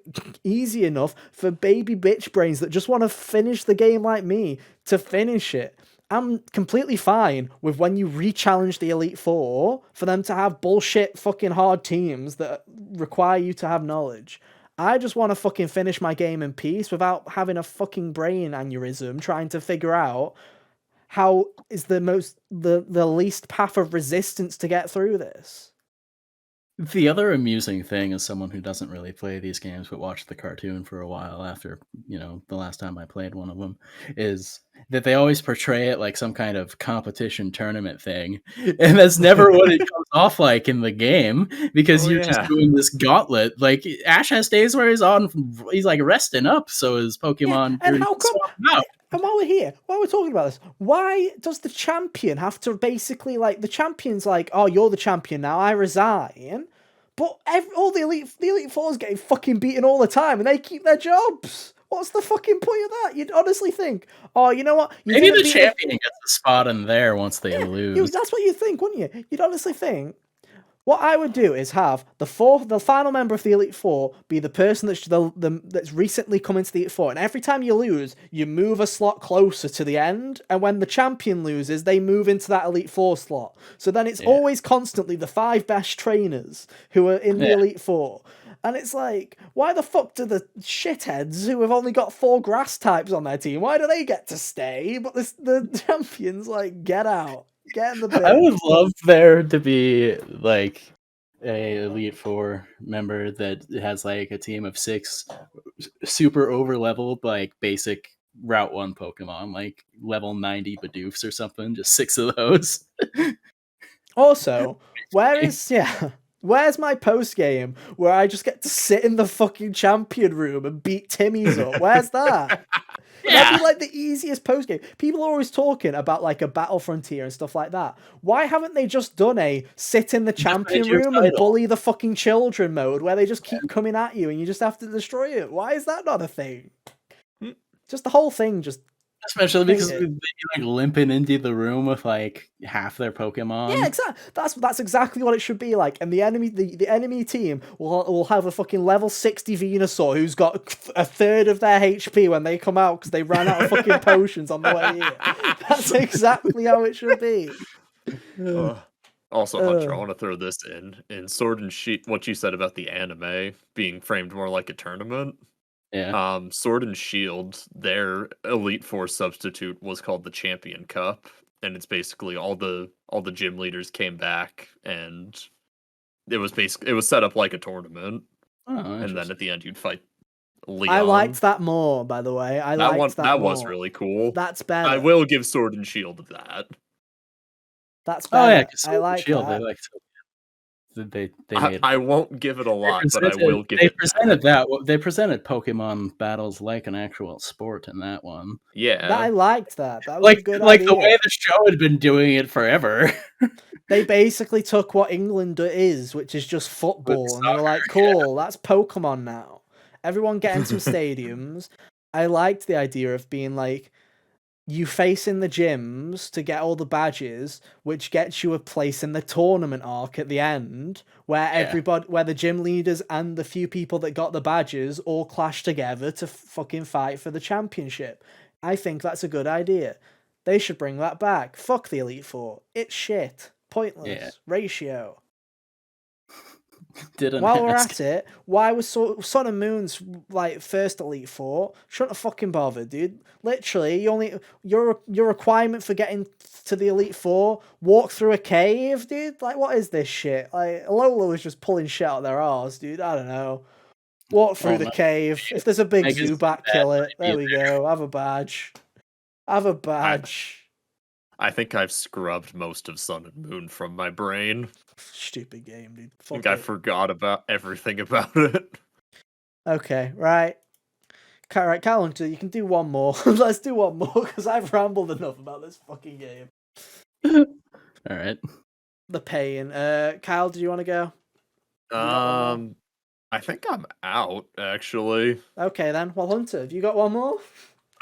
easy enough for baby bitch brains that just want to finish the game like me to finish it. I'm completely fine with when you re-challenge the Elite Four for them to have bullshit fucking hard teams that require you to have knowledge. I just want to fucking finish my game in peace without having a fucking brain aneurysm trying to figure out how is the least path of resistance to get through this. The other amusing thing, as someone who doesn't really play these games but watched the cartoon for a while after, the last time I played one of them, is that they always portray it like some kind of competition tournament thing. And that's never what it comes off like in the game, because you're just doing this gauntlet. Like, Ash has days where he's like resting up, so his Pokemon... Yeah, and how come... And while we're talking about this, why does the champion have to basically, like, the champion's like, oh, you're the champion now, I resign, but all the Elite Four's getting fucking beaten all the time, and they keep their jobs? What's the fucking point of that? You'd honestly think, oh, you know what? Maybe the champion gets a spot in there once they lose. That's what you'd think, wouldn't you? You'd honestly think. What I would do is have the final member of the Elite Four be the person that's recently come into the Elite Four, and every time you lose, you move a slot closer to the end, and when the champion loses, they move into that Elite Four slot. So then it's always constantly the 5 best trainers who are in the Elite Four. And it's like, why the fuck do the shitheads who have only got 4 grass types on their team, why do they get to stay, but the champions, like, get out? Get in the bin. I would love there to be like a Elite Four member that has like a team of 6 super over leveled, like basic Route 1 Pokemon, like level 90 Bidoofs or something, just 6 of those. Also, where's my post game where I just get to sit in the fucking champion room and beat Timmy's up? Where's that? That'd be like the easiest post game. People are always talking about like a battle frontier and stuff like that. Why haven't they just done a sit in the champion room and bully the fucking children mode where they just keep coming at you and you just have to destroy it? Why is that not a thing? Just the whole thing just... Especially because they'd be like limping into the room with like half their Pokemon. Yeah, exactly. That's exactly what it should be like. And the enemy team will have a fucking level 60 Venusaur who's got a third of their HP when they come out because they ran out of fucking potions on the way here. That's exactly how it should be. Also, Hunter, I want to throw this in Sword and Shield. What you said about the anime being framed more like a tournament. Yeah. Sword and Shield, their Elite Four substitute was called the Champion Cup, and it's basically all the gym leaders came back, and it was set up like a tournament. And then at the end you'd fight Leon. I liked that more, by the way. That was really cool. That's better. I will give Sword and Shield that. That's better. Oh yeah, I like Shield, that. They like they made I won't give it a lot, but I will give it. They presented Pokemon battles like an actual sport in that one. Yeah, I liked that. That was a good like idea. the way the show had been doing it forever. They basically took what England is, which is just football, and they were like, "Cool, that's Pokemon now." Everyone get into stadiums. I liked the idea of being like, you face in the gyms to get all the badges, which gets you a place in the tournament arc at the end, where where the gym leaders and the few people that got the badges all clash together to fucking fight for the championship. I think that's a good idea. They should bring that back. Fuck the Elite Four. It's shit. Pointless. Ratio. While we're at it, why was Sun and Moon's like first Elite Four? Shouldn't have fucking bothered, dude. Literally, your requirement for getting to the Elite Four, walk through a cave, dude. Like, what is this shit? Like, Lola was just pulling shit out their arse, dude. I don't know. Walk through the cave. If there's a big Zubat, kill it. There we go. Have a badge. I think I've scrubbed most of Sun and Moon from my brain. Stupid game, dude. I think Fuck I it. forgot about everything about it. Okay, right. Right, Calendar, you can do one more. Let's do one more, because I've rambled enough about this fucking game. All right. The pain. Kyle, do you want to go? You got one more? I think I'm out, actually. Okay then. Well, Hunter, have you got one more?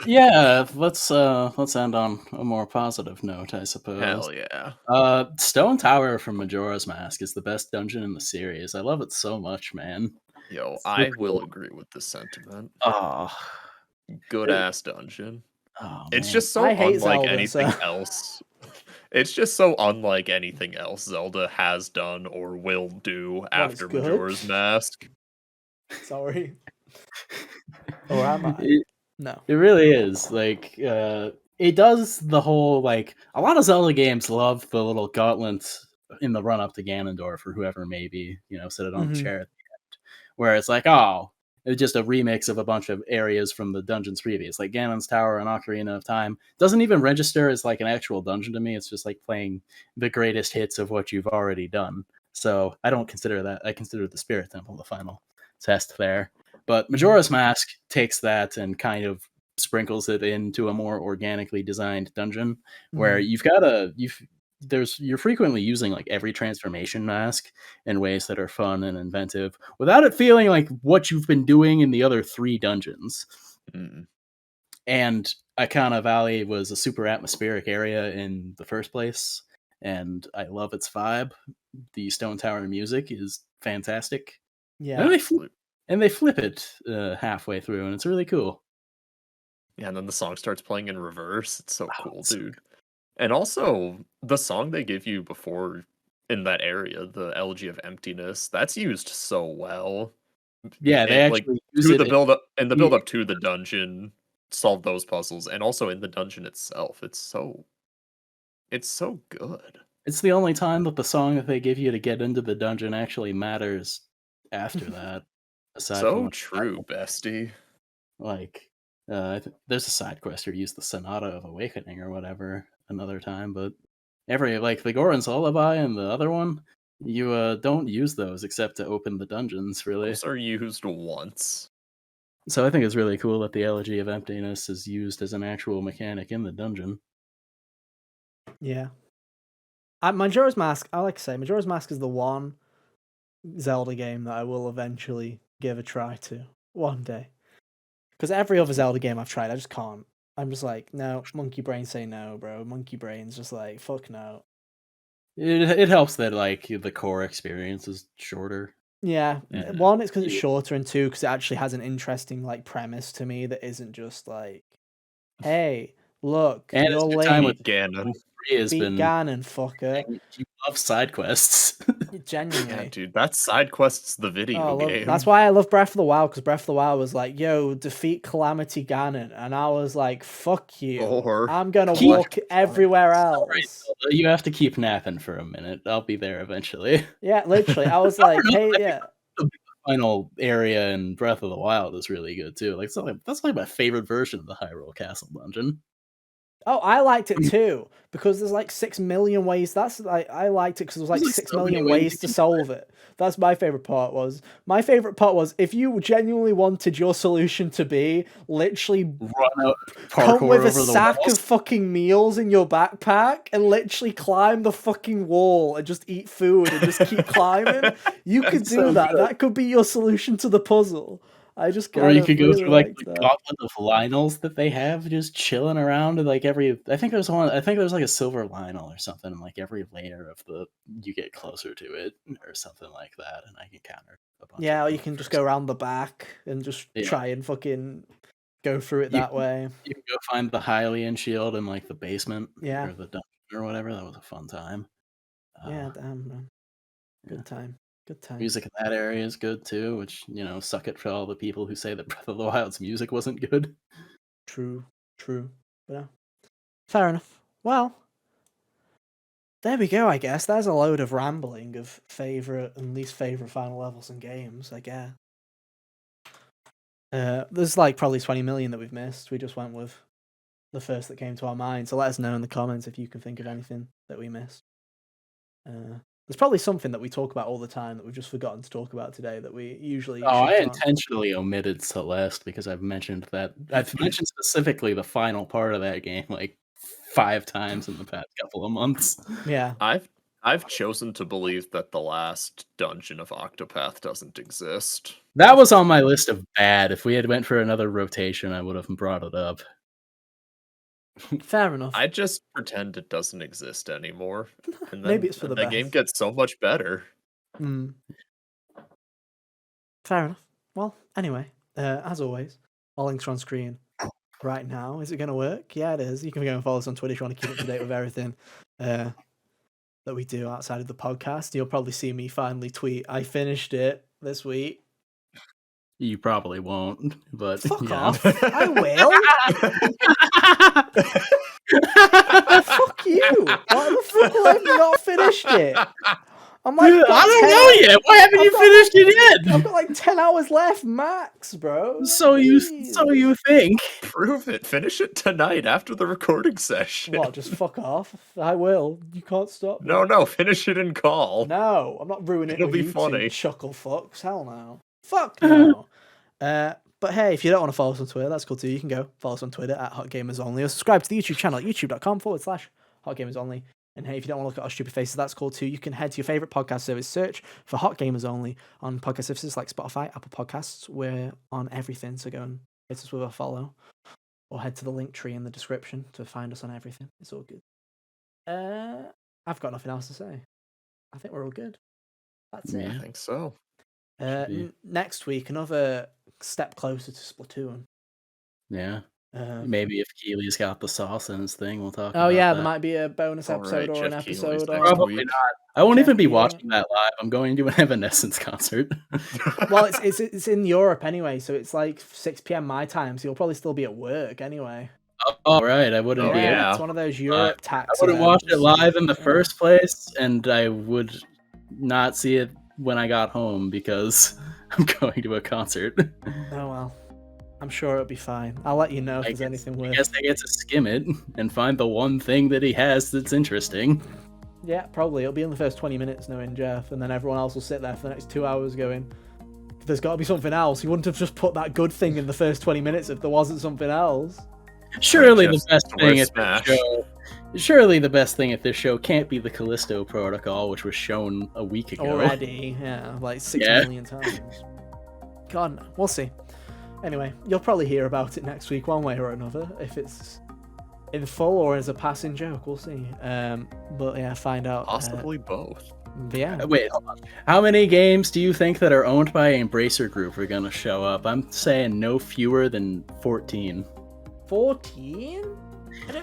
Yeah, let's end on a more positive note, I suppose. Hell yeah. Stone Tower from Majora's Mask is the best dungeon in the series. I love it so much, man. Yo, It's so I will cool. agree with this sentiment. Oh, Good it- ass dungeon. oh It's man. just I so hate unlike Zelda, so anything else. It's just so unlike anything else Zelda has done or will do what is after good? Majora's Mask. Sorry. Or am I? It, No. it really is. Like, it does the whole, like, a lot of Zelda games love the little gauntlets in the run up to Ganondorf or whoever may be, sit it on the Mhm. chair at the end. Where it's like, oh, it's just a remix of a bunch of areas from the dungeons previous, like Ganon's Tower and Ocarina of Time. Doesn't even register as like an actual dungeon to me. It's just like playing the greatest hits of what you've already done. So I don't consider that. I consider the Spirit Temple the final test there. But Majora's Mask takes that and kind of sprinkles it into a more organically designed dungeon where you're frequently using like every transformation mask in ways that are fun and inventive without it feeling like what you've been doing in the other 3 dungeons. Mm. And Ikana Valley was a super atmospheric area in the first place, and I love its vibe. The Stone Tower music is fantastic. Yeah. And they flip it halfway through, and it's really cool. Yeah, and then the song starts playing in reverse. It's so cool, It's so dude. And also, the song they give you before in that area, the Elegy of Emptiness, that's used so well. Yeah, they Like actually use to it the build up in the build in up to the dungeon, solve those puzzles, and also in the dungeon itself. It's so good. It's the only time that the song that they give you to get into the dungeon actually matters after that, aside from So when true, bestie. like there's a side quest or use the Sonata of Awakening or whatever another time, but every like the Goron's Lullaby and the other one, you don't use those except to open the dungeons, really. Those are used once. So I think it's really cool that the Elegy of Emptiness is used as an actual mechanic in the dungeon. Yeah. Majora's Mask, I like to say, Majora's Mask is the one Zelda game that I will eventually give a try to one day. Because every other Zelda game I've tried, I just can't. I'm just like, no, Monkey Brain say no, bro. Monkey Brain's just like, fuck no. It helps that like the core experience is shorter. Yeah, Mhm. one, it's because it's shorter, and two, because it actually has an interesting like premise to me that isn't just like, hey, look, And you're as your time with late, Ganon. 3 has beat been Ganon, fucker. you love side quests. Yeah, Genuinely. dude, that's side quests the Oh, video game. that's why I love Breath of the Wild, because Breath of the Wild was like, yo, defeat Calamity Ganon. And I was like, fuck you. Or I'm gonna Keep- walk everywhere else. You have to keep napping for a minute. I'll be there eventually. Yeah, literally. I was like, hey, yeah. The final area in Breath of the Wild is really good too. Like, that's like my favorite version of the Hyrule Castle dungeon. Oh, I liked it too, because there's like 6 million ways. That's like, I liked it because there was like There's, like, 6 so many million ways ways you to can solve it. That's my favorite part was. My favorite part was if you genuinely wanted your solution to be literally Run out, come parkour with a over the sack walls. of fucking meals in your backpack and literally climb the fucking wall and just eat food and just keep climbing. You could That's do so that. good. That could be your solution to the puzzle. I just Or kind you of could go really through like liked the that. gauntlet of Lionels that they have just chilling around and like every I think there's like a silver Lionel or something, and like every layer of the you get closer to it or something like that, and I can counter a bunch Yeah, of or them you at can just first. go around the back and just Yeah. try and fucking go through it You that way. You can go find the Hylian shield in like the basement Yeah. or the dungeon or whatever. That was a fun time. Yeah, damn, man. Yeah. Good time. Good time. Music in that area is good too, which, suck it for all the people who say that Breath of the Wild's music wasn't good. True. True. But yeah. Fair enough. Well, there we go, I guess. There's a load of rambling of favourite and least favourite final levels and games, I guess. There's like probably 20 million that we've missed. We just went with the first that came to our mind. So let us know in the comments if you can think of anything that we missed. There's probably something that we talk about all the time that we've just forgotten to talk about today that we usually. I intentionally omitted Celeste because I've mentioned specifically the final part of that game like 5 times in the past couple of months. Yeah. I've chosen to believe that the last dungeon of Octopath doesn't exist. That was on my list of bad. If we had went for another rotation, I would have brought it up. Fair enough. I just pretend it doesn't exist anymore. And then Maybe it's for the the best. game gets so much better. Fair enough. Well, anyway, as always, all links are on screen right now. Is it going to work? Yeah, it is. You can go and follow us on Twitter if you want to keep up to date with everything that we do outside of the podcast. You'll probably see me finally tweet, I finished it this week. You probably won't, but Fuck off. I will. Fuck you. Why the fuck will I have not finished it? I'm like, I don't know yet. Why haven't you finished it yet? I've got like 10 hours left max, bro. So you think. Prove it. Finish it tonight after the recording session. What, just fuck off? I will. You can't stop me. No, finish it in call. No, I'm not ruining It'll it be with you funny. chuckle fucks. Hell no. Fuck no. But hey, if you don't want to follow us on Twitter, that's cool too. You can go follow us on Twitter at HotGamersOnly or subscribe to the YouTube channel at youtube.com/HotGamersOnly. And hey, if you don't want to look at our stupid faces, that's cool too. You can head to your favorite podcast service, search for Hot Gamers Only on podcast services like Spotify, Apple Podcasts. We're on everything, so go and hit us with a follow. Or head to the link tree in the description to find us on everything. It's all good. I've got nothing else to say. I think we're all good. That's it. I think so. Next week, another step closer to Splatoon. Yeah. Maybe if Keely's got the sauce in his thing, we'll talk. Oh about yeah, that. there might be a bonus episode or an episode. Probably not. I won't even be watching that live. I'm going to an Evanescence concert. Well, it's in Europe anyway, so it's like 6 p.m. my time, so you'll probably still be at work anyway. Oh right, I wouldn't be. Yeah, it's one of those Europe tax. I wouldn't watch it live in the first place, and I would not see it when I got home because I'm going to a concert. Oh well. I'm sure it'll be fine. I'll let you know if there's anything worth. I guess I get to skim it and find the one thing that he has that's interesting. Yeah, probably. It'll be in the first 20 minutes knowing Jeff, and then everyone else will sit there for the next 2 hours going, there's got to be something else. He wouldn't have just put that good thing in the first 20 minutes if there wasn't something else. Surely the best thing at this show... Surely the best thing at this show can't be the Callisto Protocol, which was shown a week ago. Already, yeah, like 6 million times. God, no. We'll see. Anyway, you'll probably hear about it next week one way or another. If it's in full or as a passing joke, we'll see. But yeah, find out. Possibly both. Yeah. Wait, hold on. How many games do you think that are owned by Embracer Group are going to show up? I'm saying no fewer than 14. 14?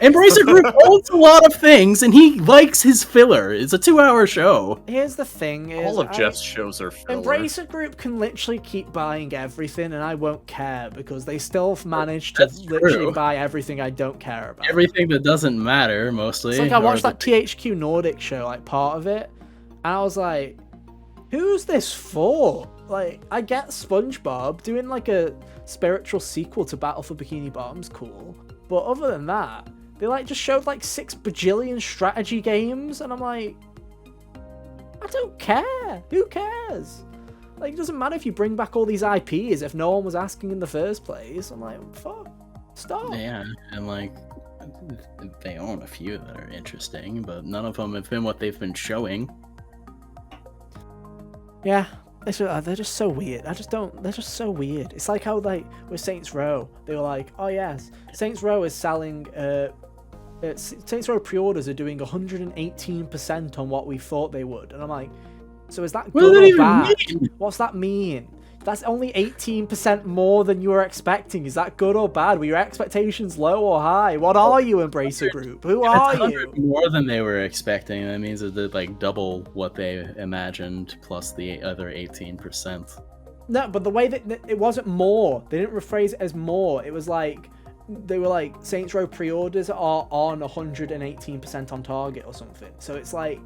Embracer Group owns a lot of things, and he likes his filler. It's a 2-hour show. Here's the thing: all of Jeff's shows are filler. Embracer Group can literally keep buying everything, and I won't care because they still manage to literally buy everything I don't care about. Everything that doesn't matter, mostly. It's like I watched that THQ Nordic show, like part of it, and I was like, "Who's this for?" Like, I get SpongeBob doing like a spiritual sequel to Battle for Bikini Bottom's cool. But other than that, they like just showed like 6 bajillion strategy games, and I'm like, I don't care. Who cares? Like, it doesn't matter if you bring back all these IPs if no one was asking in the first place. I'm like, fuck, stop. Yeah, and like, they own a few that are interesting, but none of them have been what they've been showing. Yeah. They're just so weird. They're just so weird. It's like how, like, with Saints Row, they were like, oh yes, Saints Row is selling, Saints Row pre-orders are doing 118% on what we thought they would. And I'm like, so is that good or bad? What's that mean? That's only 18% more than you were expecting. Is that good or bad? Were your expectations low or high? What are you, Embracer Group? Who are you? More than they were expecting. That means that they're like double what they imagined plus the other 18%. No, but the way that it wasn't more. They didn't rephrase it as more. It was like, they were like, Saints Row pre-orders are on 118% on target or something. So it's like,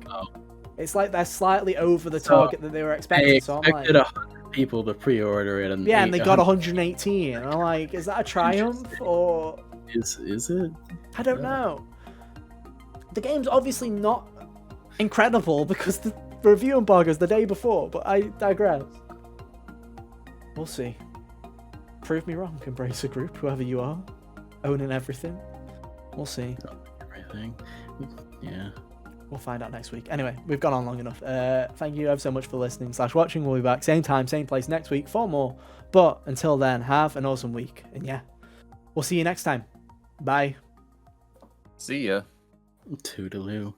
it's like they're slightly over the target that they were expecting. They so expected 100 people to pre-order it, and and they got 118. And I'm like, is that a triumph or? Is it? I don't know. The game's obviously not incredible because the review embargo's the day before, but I digress. We'll see. Prove me wrong, Embracer Group, whoever you are, owning everything. We'll see. Everything. Yeah. We'll find out next week. Anyway, we've gone on long enough. Thank you ever so much for listening / watching. We'll be back same time, same place next week for more. But until then, have an awesome week. And yeah, we'll see you next time. Bye. See ya. Toodaloo.